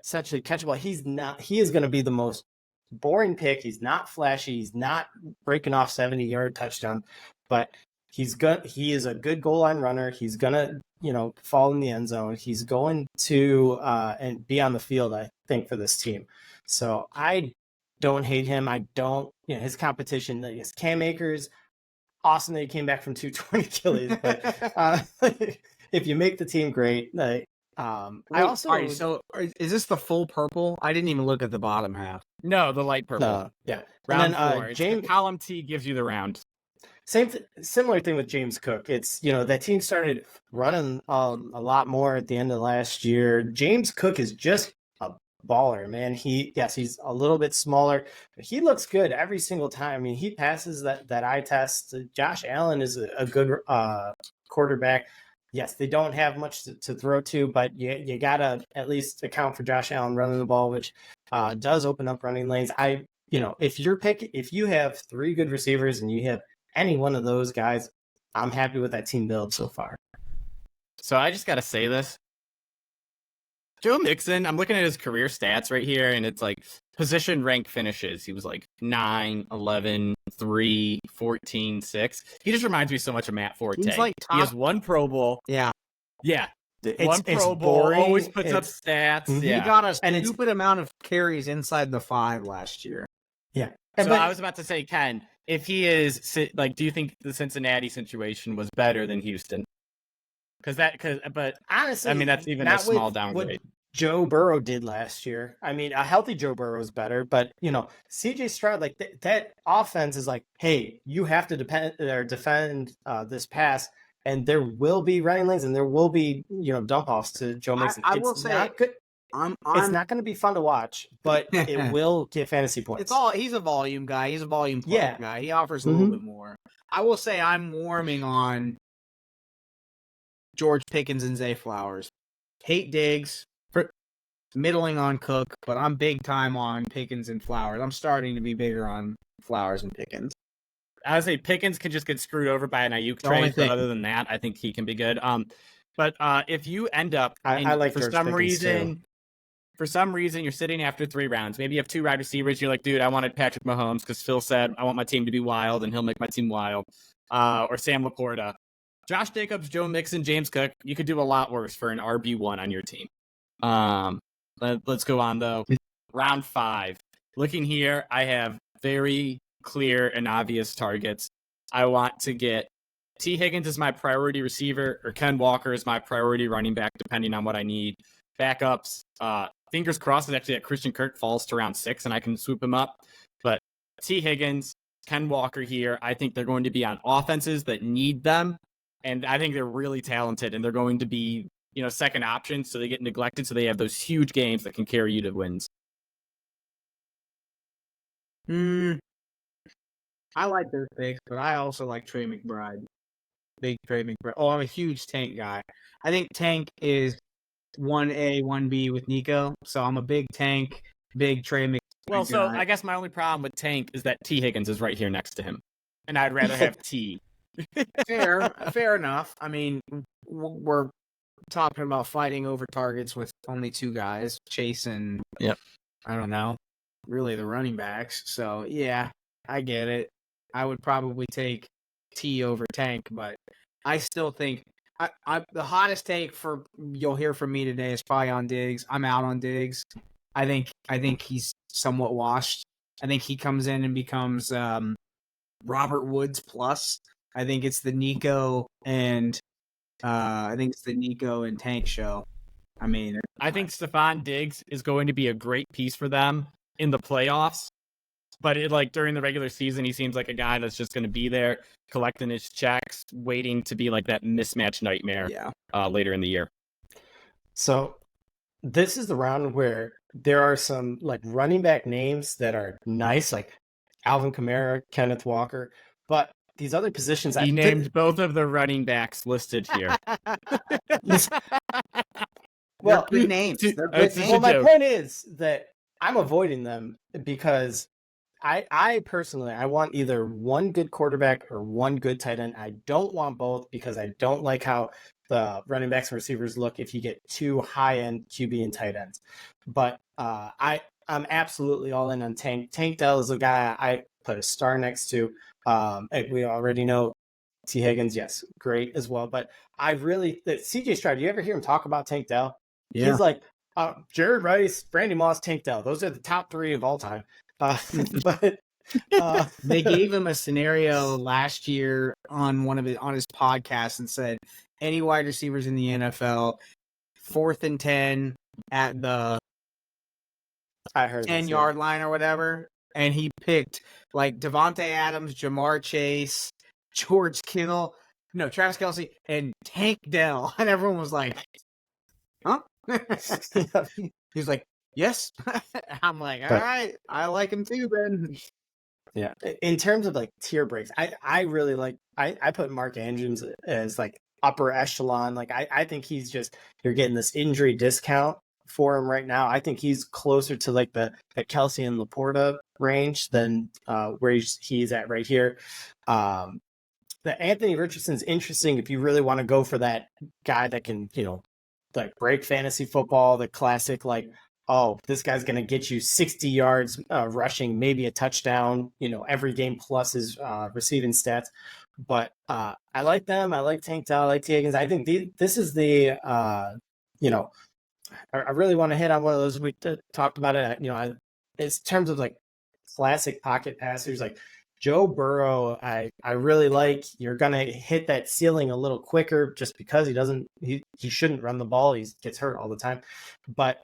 essentially catch a ball. He is going to be the most boring pick. He's not flashy. He's not breaking off 70-yard touchdown, but he is a good goal line runner. He's going to, fall in the end zone. He's going to and be on the field, I think, for this team. So I don't hate him. I don't, his competition is Cam Akers. Awesome that he came back from 220 Achilles, but if you make the team, great. I also. Right, so is this the full purple? I didn't even look at the bottom half. No, the light purple. Yeah. Round and then, 4. James, column T gives you the round. Similar thing with James Cook. It's that team started running a lot more at the end of last year. James Cook is just a baller, man. He's a little bit smaller, but he looks good every single time. I mean, he passes that eye test. Josh Allen is a good quarterback. Yes, they don't have much to throw to, but you gotta at least account for Josh Allen running the ball, which does open up running lanes. If you have 3 good receivers and you have any one of those guys, I'm happy with that team build so far. So I just got to say this. Joe Mixon, I'm looking at his career stats right here, and it's like position rank finishes. He was like 9, 11, 3, 14, 6. He just reminds me so much of Matt Forte. He's like he has 1 Pro Bowl. Yeah. Yeah. It's Pro Bowl, boring. always puts up stats. Mhm. Yeah. He got a stupid amount of carries inside the 5 last year. Yeah. So I was about to say, Ken, if he is like, do you think the Cincinnati situation was better than Houston? But honestly, I mean, that's even a small downgrade. What Joe Burrow did last year. I mean, a healthy Joe Burrow is better, but CJ Stroud, like that offense is like, hey, you have to defend this pass, and there will be running lanes and there will be dump offs to Joe Mixon. I will say, not good. It's not going to be fun to watch, but it will get fantasy points. He's a volume guy. He's a volume guy. He offers a little bit more. I will say I'm warming on George Pickens and Zay Flowers. Hate Diggs, middling on Cook, but I'm big time on Pickens and Flowers. I'm starting to be bigger on Flowers and Pickens. I would say Pickens can just get screwed over by an Ayuk trade, but other than that, I think he can be good. But if you end up, I like for George some Pickens reason. too. For some reason, you're sitting after 3 rounds. Maybe you have 2 wide receivers. You're like, dude, I wanted Patrick Mahomes because Phil said I want my team to be wild, and he'll make my team wild. Or Sam Laporta. Josh Jacobs, Joe Mixon, James Cook. You could do a lot worse for an RB1 on your team. Let's go on, though. Round 5. Looking here, I have very clear and obvious targets. I want to get T. Higgins as my priority receiver, or Ken Walker as my priority running back, depending on what I need. Backups, fingers crossed actually that Christian Kirk falls to round 6 and I can swoop him up. But T. Higgins, Ken Walker here, I think they're going to be on offenses that need them. And I think they're really talented, and they're going to be, second options, so they get neglected, so they have those huge games that can carry you to wins. I like those picks, but I also like Trey McBride. Big Trey McBride. Oh, I'm a huge Tank guy. I think Tank is 1A, 1B with Nico, so I'm a big Tank, big Trey McBride. Well, so I guess my only problem with Tank is that T. Higgins is right here next to him, and I'd rather have T. Fair enough. I mean, we're talking about fighting over targets with only two guys, Chase and I don't know, really the running backs. So yeah, I get it. I would probably take T over Tank, but I still think the hottest take you'll hear from me today is probably on Diggs. I'm out on Diggs. I think he's somewhat washed. I think he comes in and becomes Robert Woods plus. I think it's the Nico and Tank show. I mean, I think Stefan Diggs is going to be a great piece for them in the playoffs. But during the regular season, he seems like a guy that's just going to be there collecting his checks, waiting to be like that mismatch nightmare later in the year. So this is the round where there are some running back names that are nice, like Alvin Kamara, Kenneth Walker, but these other positions... He named both of the running backs listed here. Well, good names. Well, my point is that I'm avoiding them because I personally, I want either one good quarterback or one good tight end. I don't want both because I don't like how the running backs and receivers look if you get two high-end QB and tight ends. But I'm absolutely all in on Tank. Tank Dell is a guy I put a star next to. We already know T. Higgins, yes, great as well. But CJ Stroud, you ever hear him talk about Tank Dell? Yeah. He's like, Jared Rice, Randy Moss, Tank Dell. Those are the top three of all time. But they gave him a scenario last year on on his podcast and said any wide receivers in the NFL 4th and 10 at the 10-yard line or whatever, and he picked Devontae Adams, Jamar Chase, George Kittle, Travis Kelce, and Tank Dell, and everyone was like, "Huh?" He's like, "Yes." I'm like, "All right, I like him too, Ben." Yeah. In terms of tier breaks, I really I put Mark Andrews as upper echelon. I think he's you're getting this injury discount for him right now. I think he's closer to the Kelce and Laporta range than where he's at right here. The Anthony Richardson's interesting if you really want to go for that guy that can, break fantasy football, the classic, this guy's going to get you 60 yards rushing, maybe a touchdown, every game plus his receiving stats. But I like them. I like Tank Dell. I like T. Higgins. I think this is the, I really want to hit on one of those. We talked about it, in terms of classic pocket passers, Joe Burrow, I really like. You're going to hit that ceiling a little quicker just because he shouldn't run the ball. He gets hurt all the time. But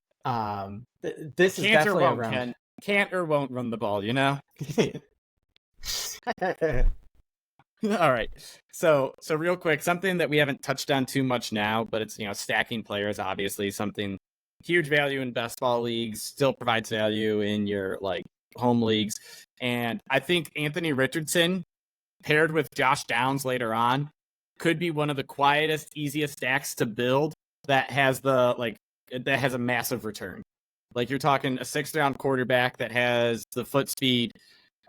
this is definitely around. Can't or won't run the ball, All right. So real quick, something that we haven't touched on too much now, but it's, stacking players, obviously something huge value in best ball leagues, still provides value in your home leagues. And I think Anthony Richardson paired with Josh Downs later on could be one of the quietest, easiest stacks to build that has that has a massive return. You're talking a 6th round quarterback that has the foot speed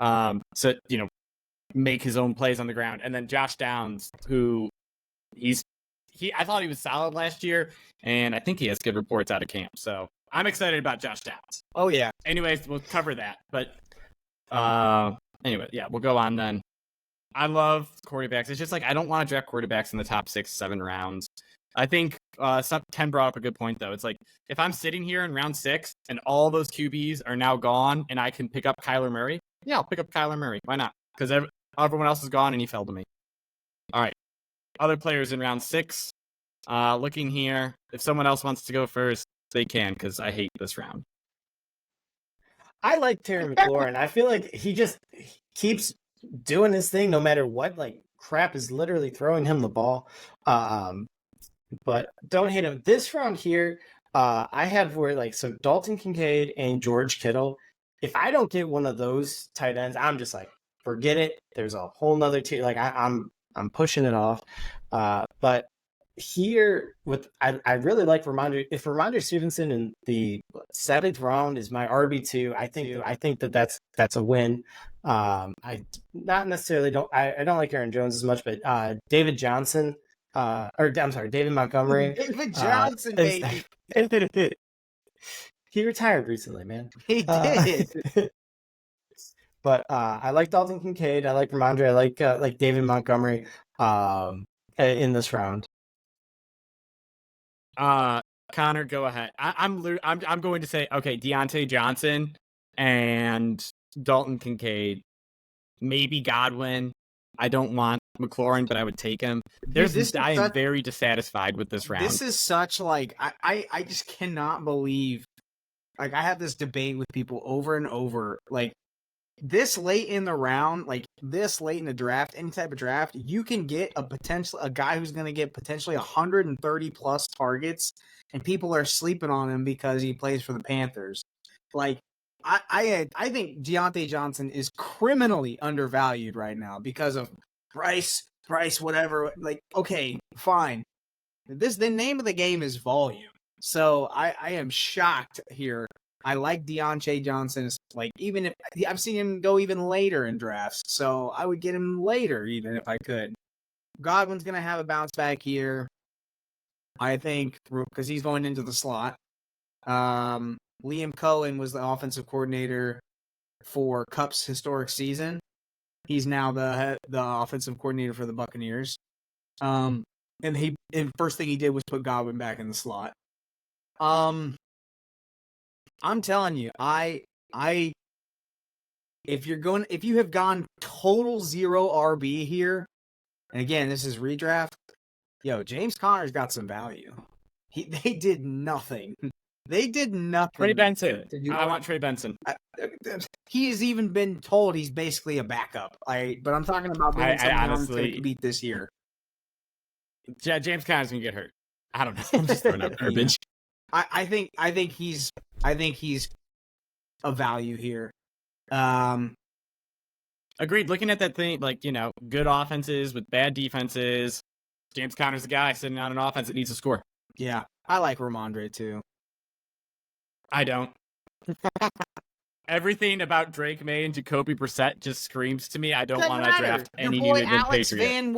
to, make his own plays on the ground. And then Josh Downs, who I thought he was solid last year, and I think he has good reports out of camp. So I'm excited about Josh Downs. Oh yeah. Anyways, we'll cover that. But anyway, yeah, we'll go on then. I love quarterbacks. It's just I don't want to draft quarterbacks in the top 6-7 rounds. I think Ken brought up a good point, though. It's if I'm sitting here in round 6 and all those QBs are now gone and I can pick up Kyler Murray, yeah, I'll pick up Kyler Murray. Why not? Because everyone else is gone and he fell to me. All right. Other players in round 6. Looking here, if someone else wants to go first, they can, because I hate this round. I like Terry McLaurin. I feel like he just keeps doing his thing no matter what crap is literally throwing him the ball. But don't hate him. This round here, I have so Dalton Kincaid and George Kittle. If I don't get one of those tight ends, I'm just like, forget it. There's a whole nother team. Like I'm pushing it off. But here I really like Ramondre. If Ramondre Stevenson in the 7th round is my RB2, I think that's a win. I not necessarily I don't like Aaron Jones as much, but David Johnson. I'm sorry, David Montgomery. David Johnson, baby. He retired recently, man. He did. But I like Dalton Kincaid. I like Ramondre. I like David Montgomery in this round. Connor, go ahead. I'm going to say, okay, Deontay Johnson and Dalton Kincaid, maybe Godwin. I don't want McLaurin, but I would take him. I am very dissatisfied with this round. This is such I just cannot believe. I have this debate with people over and over. This late in the round, this late in the draft, any type of draft, you can get a guy who's going to get potentially 130 plus targets, and people are sleeping on him because he plays for the Panthers. I think Deontay Johnson is criminally undervalued right now because of price, whatever. Okay, fine. The name of the game is volume. So I am shocked here. I like Deontay Johnson. Even if I've seen him go even later in drafts, so I would get him later even if I could. Godwin's going to have a bounce back here, I think, because he's going into the slot. Liam Cohen was the offensive coordinator for Kupp's historic season. He's now the offensive coordinator for the Buccaneers. And first thing he did was put Godwin back in the slot. I'm telling you, if you have gone total 0 RB here, and again, this is redraft, James Conner's got some value. They did nothing. They did nothing. Trey Benson. I want Trey Benson. He has even been told he's basically a backup. But I'm talking about being someone to beat this year. Yeah, James Conner's gonna get hurt. I don't know. I'm just throwing out garbage. I think he's a value here. Agreed. Looking at that thing, good offenses with bad defenses. James Conner's the guy sitting on an offense that needs to score. Yeah, I like Ramondre too. I don't. Everything about Drake May and Jacoby Brissett just screams to me. I don't want to draft any New England Alex Patriot.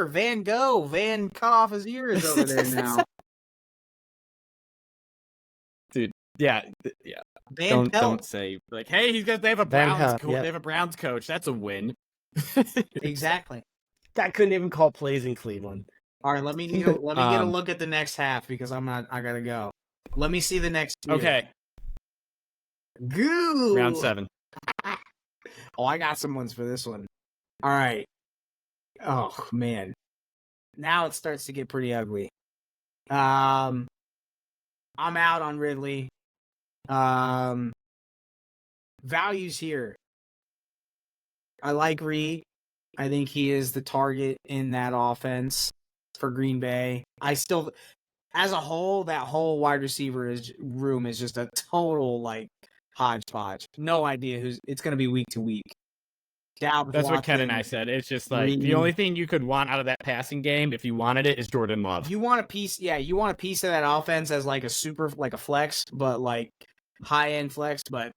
Van Gogh. Van cut off his ears over there now. Dude, yeah. Don't say hey, they have a Browns coach. They have a Browns coach. That's a win. Exactly. Guy couldn't even call plays in Cleveland. All right, let me get a look at the next half because I gotta go. Let me see the next two. Okay. Goo. Round 7. Oh, I got some ones for this one. All right. Oh man. Now it starts to get pretty ugly. I'm out on Ridley. Values here. I like Reed. I think he is the target in that offense for Green Bay. As a whole, that whole wide receiver room is just a total hodgepodge. No idea it's going to be week to week. That's Watson, what Ken and I said. It's just the only thing you could want out of that passing game, if you wanted it, is Jordan Love. You want a piece of that offense as a flex, but high end flex. But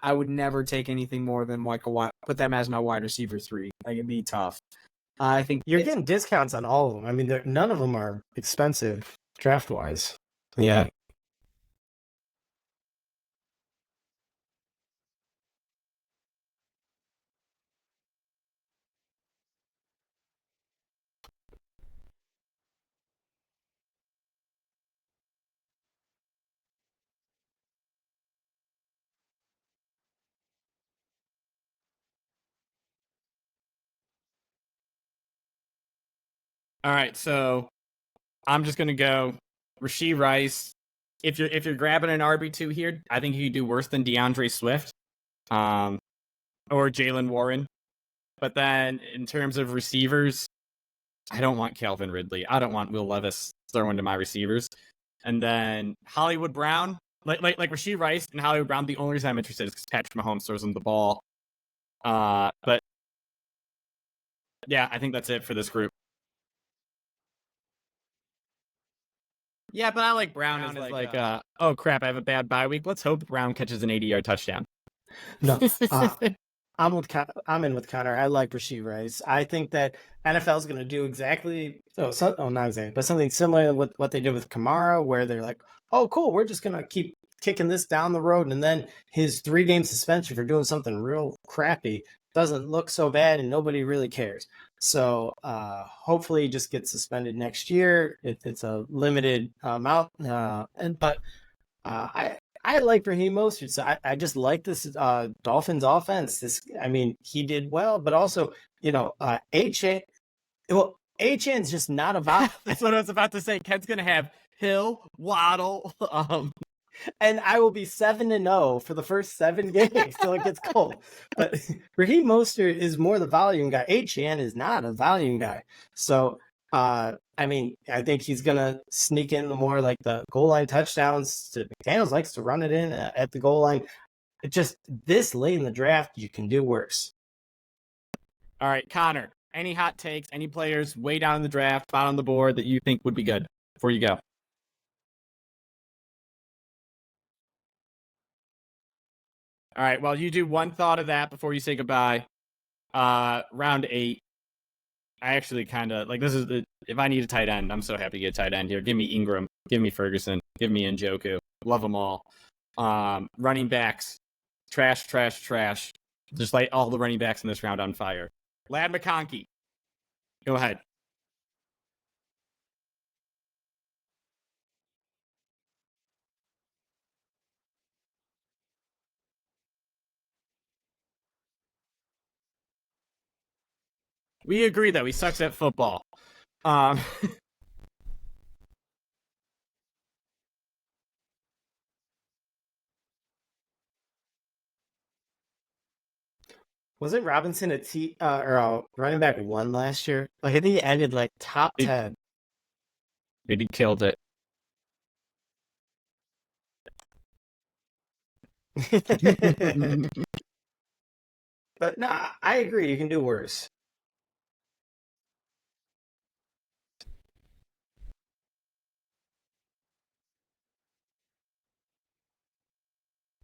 I would never take anything more than put them as my wide receiver 3. It'd be tough. I think you're getting discounts on all of them. I mean, none of them are expensive draft wise. Yeah. All right, so I'm just gonna go Rashee Rice. If you're grabbing an RB2 here, I think you could do worse than DeAndre Swift, or Jalen Warren. But then in terms of receivers, I don't want Calvin Ridley. I don't want Will Levis throwing to my receivers. And then Hollywood Brown, like Rashee Rice and Hollywood Brown. The only reason I'm interested is because Patrick Mahomes throws them the ball. But yeah, I think that's it for this group. Yeah, but I like Brown as like oh crap, I have a bad bye week. Let's hope Brown catches an 80-yard touchdown. No, I'm in with Connor. I like Rashee Rice. I think that NFL is going to do exactly not exactly, but something similar with what they did with Kamara, where they're like, oh, cool, we're just going to keep kicking this down the road, and then his 3-game suspension for doing something real crappy doesn't look so bad, and nobody really cares. So hopefully he just gets suspended next year. It's a limited amount, but I like Raheem Mostert. So I just like this Dolphins offense. He did well, but also, Achane. Well, Achane's just not a vibe. That's what I was about to say. Ken's gonna have Hill, Waddle, and I will be 7-0 for the first 7 games till it gets cold. But Raheem Mostert is more the volume guy. Achane is not a volume guy. So, I think he's going to sneak in more like the goal line touchdowns. McDaniels likes to run it in at the goal line. It just, this late in the draft, you can do worse. All right, Connor, any hot takes, any players way down in the draft, bottom on the board that you think would be good before you go? All right, well, you do one thought of that before you say goodbye. Round 8. I actually kind of, if I need a tight end, I'm so happy to get a tight end here. Give me Ingram. Give me Ferguson. Give me Njoku. Love them all. Running backs. Trash. Just light all the running backs in this round on fire. Lad McConkey. Go ahead. We agree that he sucks at football. Wasn't Robinson a running back 1 last year? I think he ended like top 10. Dude, he killed it. But no, I agree. You can do worse.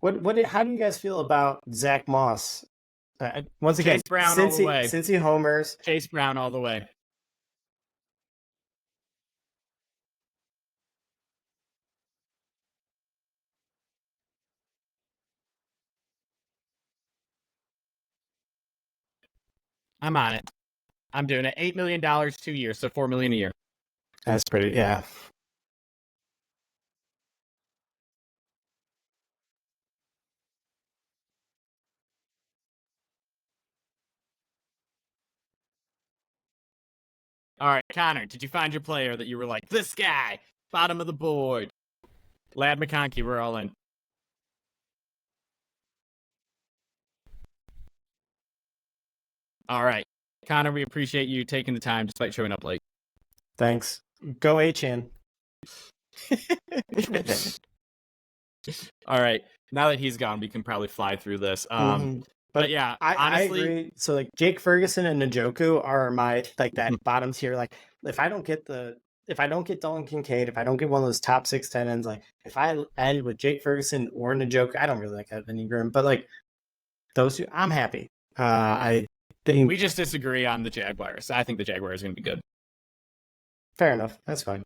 How do you guys feel about Zach Moss? Once again, Chase Brown all the way. Since he homers. Chase Brown all the way. I'm on it. I'm doing it. $8 million 2 years, so $4 million a year. That's pretty, yeah. All right, Connor, did you find your player that you were like, this guy, bottom of the board? Lad McConkey, we're all in. All right. Connor, we appreciate you taking the time despite showing up late. Thanks. Go Achane. All right. Now that he's gone, we can probably fly through this. But yeah, honestly, I agree. So like Jake Ferguson and Njoku are my that bottom tier. Like if I don't get Dalton Kincaid, if I don't get one of those top 6 tight ends, like if I end with Jake Ferguson or Njoku, I don't really like Evan Ingram, but like those two, I'm happy. I think we just disagree on the Jaguars. I think the Jaguars are going to be good. Fair enough. That's fine.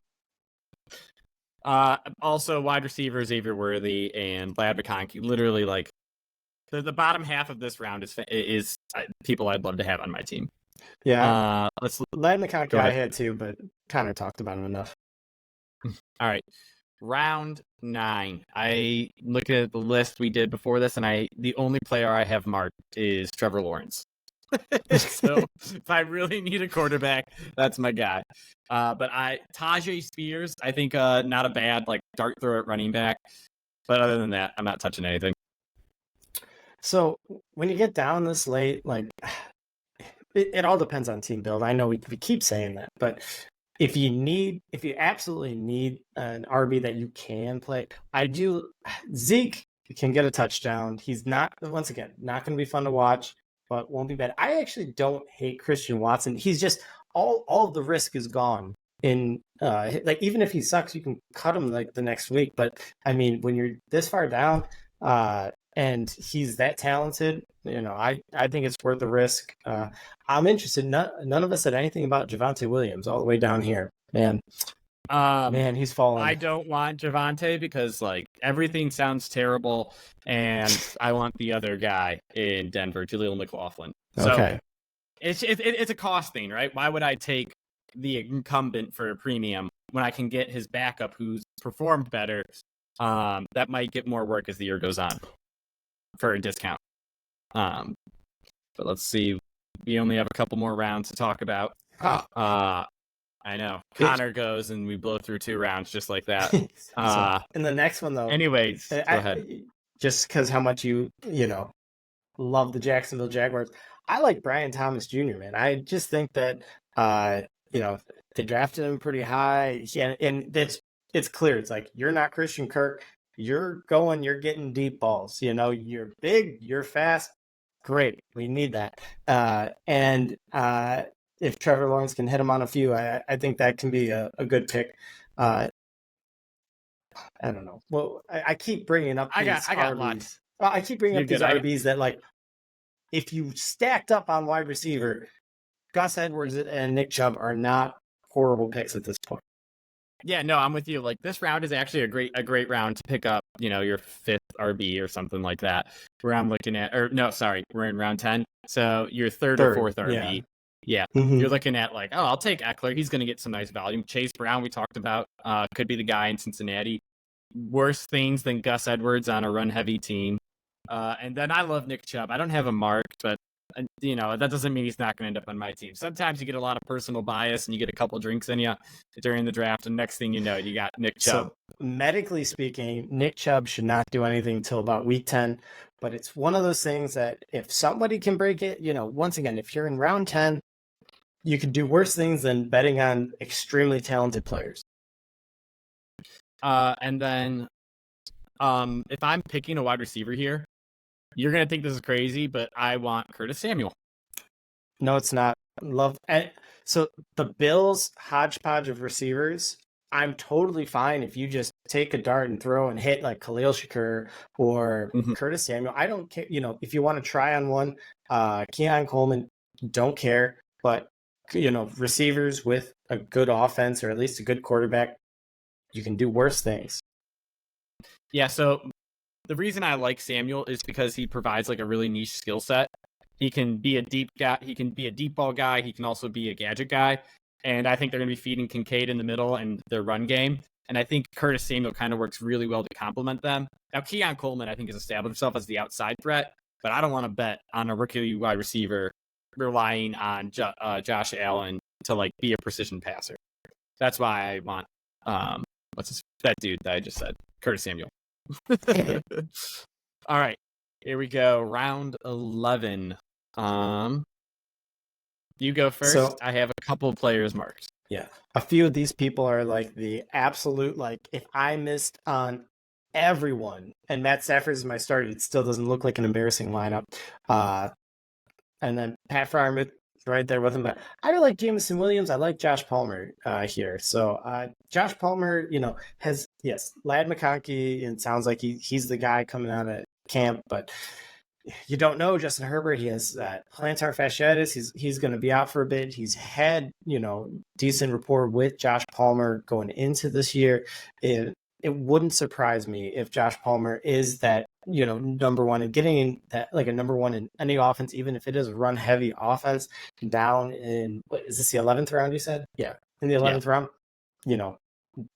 Also, wide receiver Xavier Worthy and Lad McConkey. Literally, like the bottom half of this round is people I'd love to have on my team. Yeah. Lad McConkey I had too, but Connor talked about him enough. All right. Round 9. I looked at the list we did before this, and the only player I have marked is Trevor Lawrence. So if I really need a quarterback, that's my guy. But Tajay Spears, I think not a bad dart throw at running back. But other than that, I'm not touching anything. So when you get down this late, it all depends on team build. I know we keep saying that, but if you absolutely need an RB that you can play, Zeke can get a touchdown. He's not, once again, not going to be fun to watch, but won't be bad. I actually don't hate Christian Watson. He's just all of the risk is gone. Like, even if he sucks, you can cut him like the next week. But I mean, when you're this far down, and he's that talented, I think it's worth the risk. I'm interested. None of us said anything about Javonte Williams all the way down here, man. Man, he's falling. I don't want Javonte because like everything sounds terrible, and I want the other guy in Denver, Jaleel McLaughlin. Okay, so it's a cost thing, right? Why would I take the incumbent for a premium when I can get his backup who's performed better? That might get more work as the year goes on for a discount. But let's see. We only have a couple more rounds to talk about. I know. Connor goes and we blow through 2 rounds just like that. So, in the next one, though. Anyways, go ahead. Just because how much you love the Jacksonville Jaguars. I like Brian Thomas Jr., man. I just think that, they drafted him pretty high. Yeah, and it's clear. It's like, you're not Christian Kirk. You're getting deep balls. You're big, you're fast. Great. We need that. If Trevor Lawrence can hit him on a few, I think that can be a good pick. I don't know. Well, I keep bringing up these I got RBs. lots. Well, I keep bringing up these RBs that, like, if you stacked up on wide receiver, Gus Edwards and Nick Chubb are not horrible picks at this point. Yeah, no, I'm with you. Like, this round is actually a great round to pick up, your 5th RB or something like that. Where I'm looking at, we're in round 10. So your third or 4th RB. Yeah. Mm-hmm. You're looking at like, I'll take Eckler. He's going to get some nice volume. Chase Brown, we talked about, could be the guy in Cincinnati. Worse things than Gus Edwards on a run-heavy team. And then I love Nick Chubb. I don't have him marked, but that doesn't mean he's not going to end up on my team. Sometimes you get a lot of personal bias and you get a couple drinks in you during the draft, and next thing you know, you got Nick Chubb. So, medically speaking, Nick Chubb should not do anything until about week 10. But it's one of those things that if somebody can break it, once again, if you're in round 10, you could do worse things than betting on extremely talented players. And then if I'm picking a wide receiver here, you're going to think this is crazy, but I want Curtis Samuel. No, it's not. So the Bills' hodgepodge of receivers, I'm totally fine if you just take a dart and throw and hit like Khalil Shakur or Curtis Samuel. I don't care. If you want to try on one, Keon Coleman, don't care. But, receivers with a good offense or at least a good quarterback, you can do worse things. Yeah, so the reason I like Samuel is because he provides like a really niche skill set. He can be a deep guy. He can be a deep ball guy. He can also be a gadget guy. And I think they're going to be feeding Kincaid in the middle and their run game. And I think Curtis Samuel kind of works really well to complement them. Now, Keon Coleman, I think, has established himself as the outside threat, but I don't want to bet on a rookie wide receiver relying on Josh Allen to like be a precision passer. That's why I want that dude that I just said, Curtis Samuel. All right, here we go. Round 11. You go first. So, I have a couple of players marked. Yeah. A few of these people are like the absolute, like, if I missed on everyone and Matt Stafford is my starter, it still doesn't look like an embarrassing lineup. And then Pat Freiermuth right there with him. But I really like Jameson Williams. I like Josh Palmer here. So Josh Palmer, has, Ladd McConkey, and it sounds like he's the guy coming out of camp, but you don't know. Justin Herbert, he has plantar fasciitis. He's going to be out for a bit. He's had, decent rapport with Josh Palmer going into this year. It wouldn't surprise me if Josh Palmer is that, number one, and getting that like a number one in any offense, even if it is a run heavy offense, down in, what is this, the 11th round you said? Yeah. In the 11th round,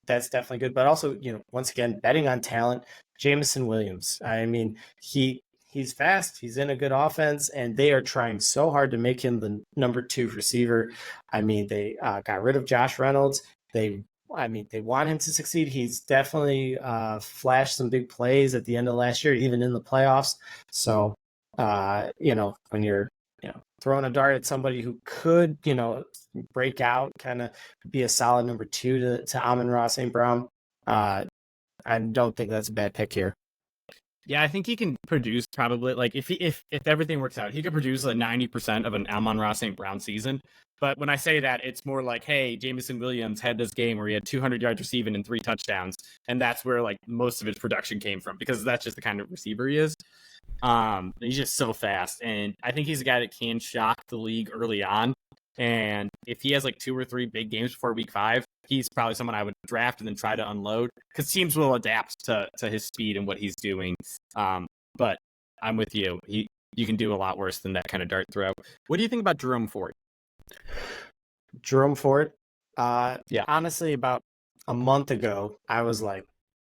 that's definitely good. But also, once again, betting on talent, Jameson Williams. I mean, he's fast. He's in a good offense, and they are trying so hard to make him the number 2 receiver. I mean, they got rid of Josh Reynolds. They want him to succeed. He's definitely flashed some big plays at the end of last year, even in the playoffs. So, when you're throwing a dart at somebody who could, break out, kind of be a solid number 2 to Amon-Ra St. Brown. I don't think that's a bad pick here. Yeah, I think he can produce probably, like, if everything works out, he could produce like 90% of an Amon-Ra St. Brown season. But when I say that, it's more like, hey, Jameson Williams had this game where he had 200 yards receiving and 3 touchdowns, and that's where like most of his production came from, because that's just the kind of receiver he is. He's just so fast, and I think he's a guy that can shock the league early on. And if he has like 2 or 3 big games before week 5, he's probably someone I would draft and then try to unload, because teams will adapt to his speed and what he's doing. But I'm with you. You can do a lot worse than that kind of dart throw. What do you think about Jerome Ford? Jerome Ford? Yeah. Honestly, about a month ago, I was like,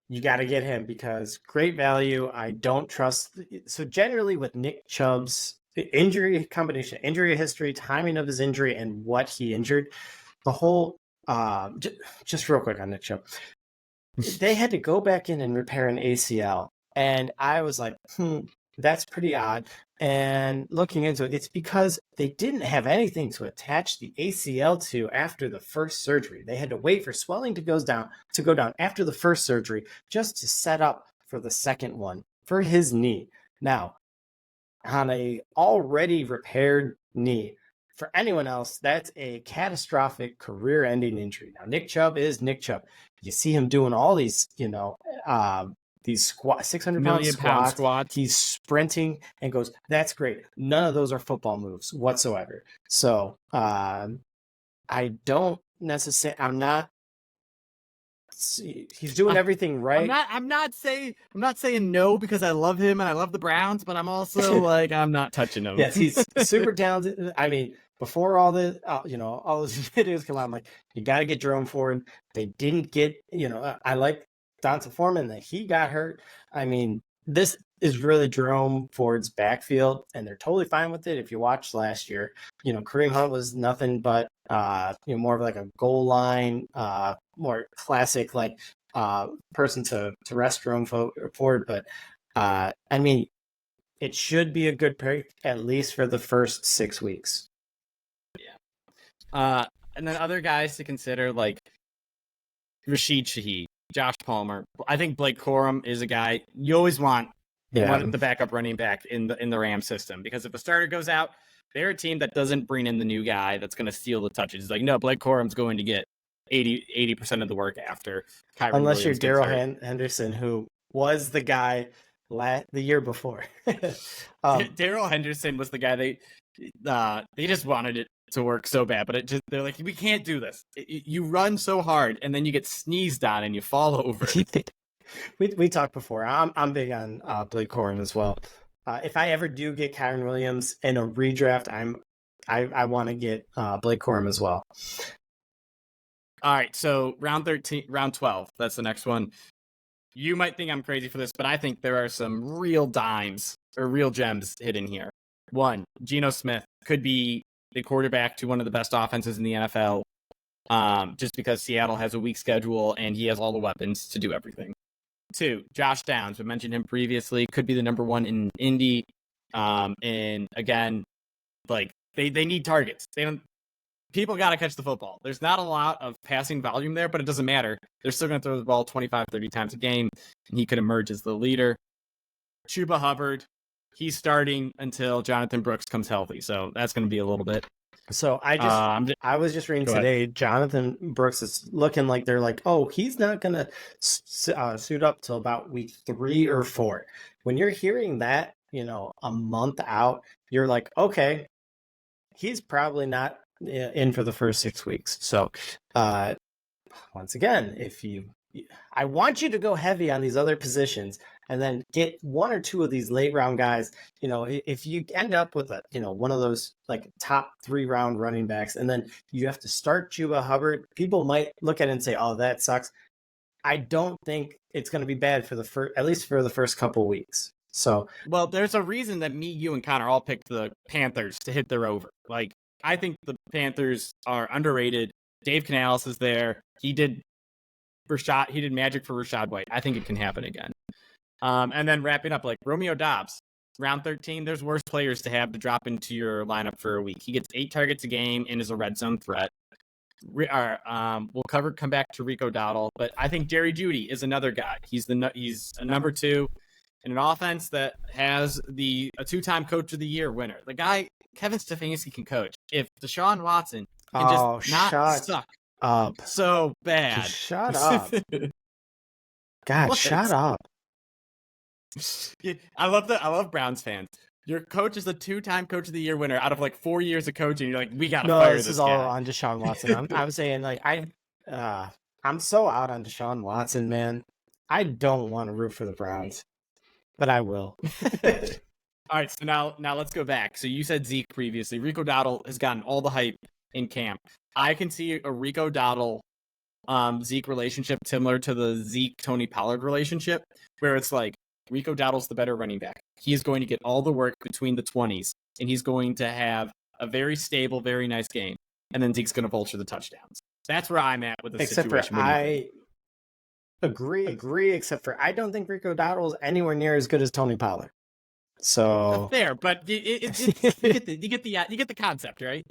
you got to get him because great value. I don't trust. So generally with Nick Chubb's injury combination, injury history, timing of his injury, and what he injured, the whole, just real quick on Nick Chubb, they had to go back in and repair an ACL. And I was like, that's pretty odd. And looking into it, it's because they didn't have anything to attach the ACL to after the first surgery. They had to wait for swelling to go down after the first surgery just to set up for the second one for his knee. Now, on a already repaired knee, for anyone else, that's a catastrophic career-ending injury. Now, Nick Chubb is Nick Chubb. You see him doing all these, these 600-pound squats. He's sprinting and goes, that's great. None of those are football moves whatsoever. So I don't necessarily, he's doing everything right. I'm not saying no because I love him and I love the Browns, but I'm also like, I'm not touching him. Yes, he's super talented. I mean, before all the, all those videos come out, I'm like, you got to get Jerome Ford. They didn't get, I like Donta Foreman that he got hurt. I mean, this is really Jerome Ford's backfield, and they're totally fine with it. If you watched last year, Kareem Hunt was nothing but more of like a goal line, more classic like person to rest Jerome Ford. But I mean, it should be a good pick at least for the first 6 weeks. Yeah. And then other guys to consider, like Rashid Shaheed, Josh Palmer. I think Blake Corum is a guy you always want the backup running back in the Rams system, because if the starter goes out, they're a team that doesn't bring in the new guy that's going to steal the touches. It's like, no, Blake Corum's going to get 80% of the work after Kyron unless Williams you're Darrell Henderson, who was the guy the year before. Darrell Henderson was the guy they just wanted it to work so bad, but they're like, we can't do this. You run so hard and then you get sneezed on and you fall over. We talked before. I'm big on Blake Corum as well. If I ever do get Kyron Williams in a redraft, I want to get Blake Corum as well. All right, so round 12, that's the next one. You might think I'm crazy for this, but I think there are some real dimes or real gems hidden here. One, Geno Smith could be the quarterback to one of the best offenses in the NFL, just because Seattle has a weak schedule and he has all the weapons to do everything. 2, Josh Downs. We mentioned him previously. Could be the number 1 in Indy. And again, like they need targets. People got to catch the football. There's not a lot of passing volume there, but it doesn't matter. They're still going to throw the ball 25, 30 times a game, and he could emerge as the leader. Chuba Hubbard, he's starting until Jonathan Brooks comes healthy, so that's going to be a little bit. So I was just reading today, Jonathan Brooks is looking like they're like, oh, he's not going to suit up till about week 3 or 4. When you're hearing that, a month out, you're like, okay, he's probably not in for the first 6 weeks. So once again, I want you to go heavy on these other positions and then get 1 or 2 of these late round guys. If you end up with one of those like top 3 round running backs, and then you have to start Chuba Hubbard, people might look at it and say, oh, that sucks. I don't think it's going to be bad for at least for the first couple weeks. So, well, there's a reason that me, you, and Connor all picked the Panthers to hit their over. Like, I think the Panthers are underrated. Dave Canales is there. He did magic for Rashad White. I think it can happen again. And then wrapping up, like Romeo Doubs. round 13, there's worse players to have to drop into your lineup for a week. He gets 8 targets a game and is a red zone threat. We'll come back to Rico Dowdle, but I think Jerry Jeudy is another guy. He's a number 2 in an offense that has a 2-time Coach of the Year winner. The guy Kevin Stefanski can coach. If Deshaun Watson can just not suck up so bad, just shut up. God, What? shut up. I love Browns fans. Your coach is a 2-time Coach of the Year winner out of like 4 years of coaching. You're like, we gotta fire this this is guy. all on Deshaun Watson. I'm saying like I'm so out on Deshaun Watson, man. I don't want to root for the Browns, but I will. All right, so now let's go back. So you said Zeke previously. Rico Dowdle has gotten all the hype in camp. I can see a Rico Dowdle Zeke relationship similar to the Zeke Tony Pollard relationship, where it's like Rico Dowdle's the better running back. He is going to get all the work between the 20s, and he's going to have a very stable, very nice game. And then Zeke's going to vulture the touchdowns. That's where I'm at with the situation. I agree, except for I don't think Rico Dowdle is anywhere near as good as Tony Pollard. So fair, but you get the concept, right?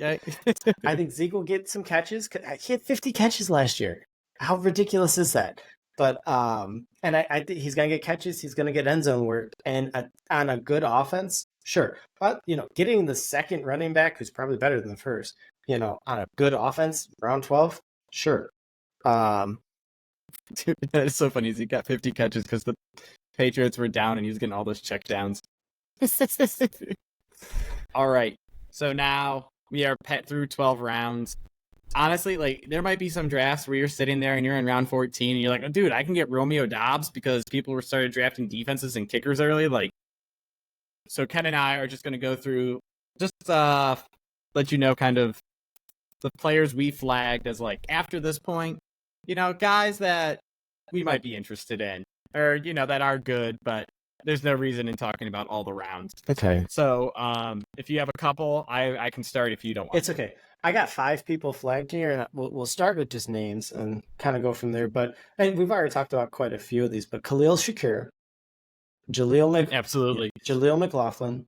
I think Zeke will get some catches. He had 50 catches last year. How ridiculous is that? But and I think he's gonna get catches. He's gonna get end zone work, and on a good offense, sure. But getting the second running back, who's probably better than the first, on a good offense, round 12, sure. Dude, that is so funny. He got 50 catches because the Patriots were down, and he was getting all those checkdowns. All right, so now we are pet through 12 rounds. Honestly, like there might be some drafts where you're sitting there and you're in round 14 and you're like, oh, dude, I can get Romeo Doubs because people were started drafting defenses and kickers early. Like, so Ken and I are just going to go through, just let you know kind of the players we flagged as like after this point, guys that we might be interested in or, that are good, but there's no reason in talking about all the rounds. Okay. So if you have a couple, I can start if you don't want. It's okay. I got 5 people flagged here, and we'll start with just names and kind of go from there. And we've already talked about quite a few of these, but Khalil Shakir, absolutely, Jaleel McLaughlin,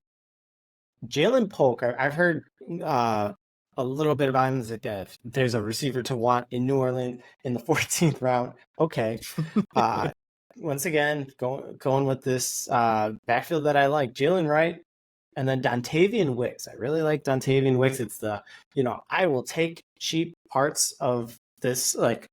Jalen Polk. I've heard a little bit about him as a dev. There's a receiver to want in New Orleans in the 14th round. Okay. Once again, going with this backfield that I like, Jalen Wright. And then Dontavian Wicks. I really like Dontavian Wicks. It's the, I will take cheap parts of this, like,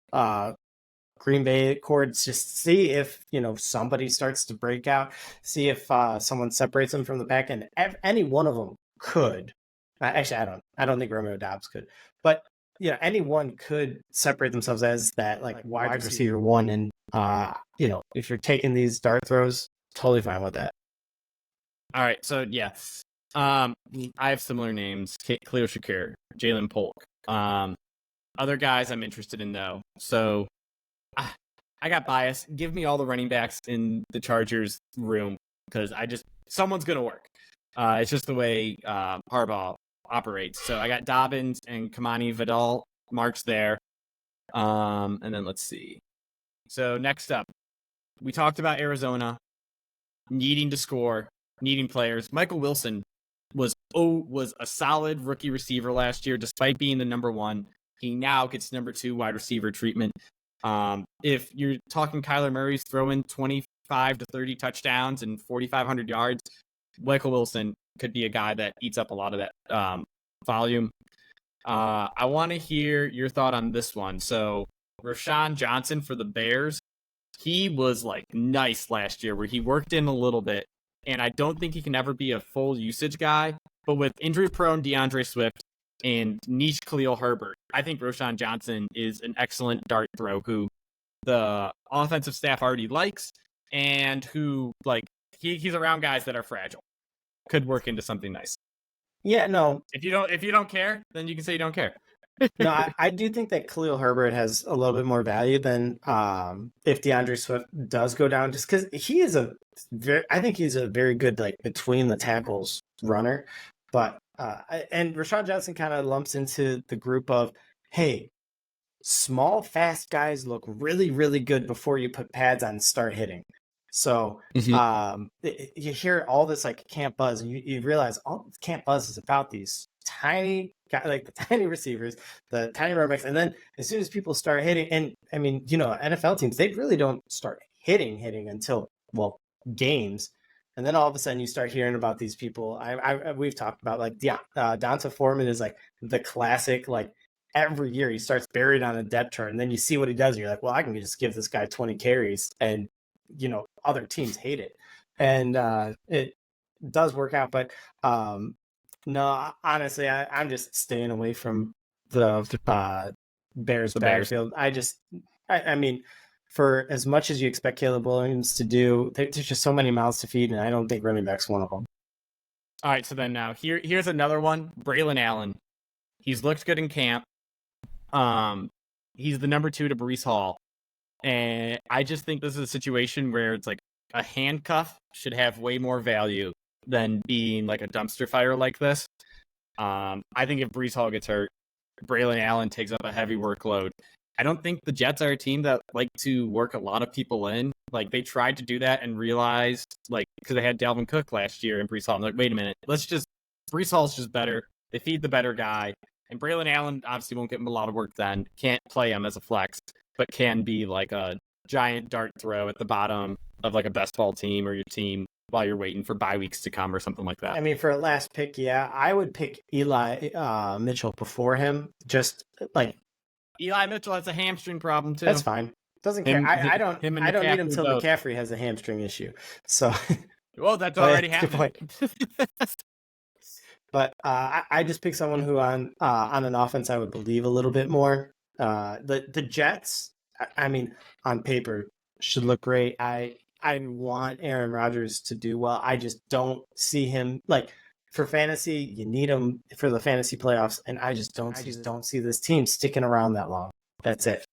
Green Bay chords, just see if, somebody starts to break out, see if someone separates them from the back end. Any one of them could. Actually, I don't think Romeo Doubs could. But, anyone could separate themselves as that, like, wide receiver one. And, if you're taking these dart throws, totally fine with that. All right, so yeah, I have similar names: Khalil Shakir, Jalen Polk. Other guys I'm interested in though. So I got bias. Give me all the running backs in the Chargers room because someone's gonna work. It's just the way Harbaugh operates. So I got Dobbins and Kamani Vidal marks there. And then let's see. So next up, we talked about Arizona needing to score. Needing players. Michael Wilson was a solid rookie receiver last year, despite being the number 1. He now gets number 2 wide receiver treatment. If you're talking Kyler Murray's throwing 25 to 30 touchdowns and 4,500 yards, Michael Wilson could be a guy that eats up a lot of that volume. I want to hear your thought on this one. So Rashawn Johnson for the Bears, he was like nice last year where he worked in a little bit. And I don't think he can ever be a full usage guy. But with injury-prone DeAndre Swift and niche Khalil Herbert, I think Rashawn Johnson is an excellent dart throw who the offensive staff already likes and who, like, he's around guys that are fragile. Could work into something nice. Yeah, no. If you don't care, then you can say you don't care. No, I do think that Khalil Herbert has a little bit more value than if DeAndre Swift does go down, just because I think he's a very good, like, between the tackles runner. But and Rashawn Johnson kind of lumps into the group of, hey, small, fast guys look really, really good before you put pads on and start hitting. So you hear all this like camp buzz, and you realize all camp buzz is about these tiny guys, like the tiny receivers, the tiny running backs, and then as soon as people start hitting, and I mean, NFL teams, they really don't start hitting until games. And then all of a sudden you start hearing about these people. We've talked about like Donta Foreman is like the classic, like every year he starts buried on a depth chart, and then you see what he does, and you're like, well, I can just give this guy 20 carries, and other teams hate it, and it does work out. But no, honestly, I'm just staying away from the Bears backfield. I mean, for as much as you expect Caleb Williams to do, there's just so many mouths to feed, and I don't think running back's one of them. All right, so then now here's another one. Braylon Allen. He's looked good in camp. He's the number 2 to Breece Hall. And I just think this is a situation where it's like a handcuff should have way more value than being like a dumpster fire like this. I think if Breece Hall gets hurt, Braylon Allen takes up a heavy workload. I don't think the Jets are a team that like to work a lot of people in. Like they tried to do that and realized, like, because they had Dalvin Cook last year and Breece Hall. I'm like, wait a minute, Breece Hall's just better. They feed the better guy. And Braylon Allen obviously won't get him a lot of work then. Can't play him as a flex, but can be like a giant dart throw at the bottom of like a best ball team or your team while you're waiting for bye weeks to come or something like that. I mean, for a last pick, yeah, I would pick Eli Mitchell before him. Just like Eli Mitchell has a hamstring problem too. That's fine. Doesn't care. I don't need him until McCaffrey has a hamstring issue. So, well, that's already happened. But I just picked someone who on an offense I would believe a little bit more. The Jets, I mean, on paper should look great. I want Aaron Rodgers to do well. I just don't see him like for fantasy. You need him for the fantasy playoffs, and I just don't see this team sticking around that long. That's it.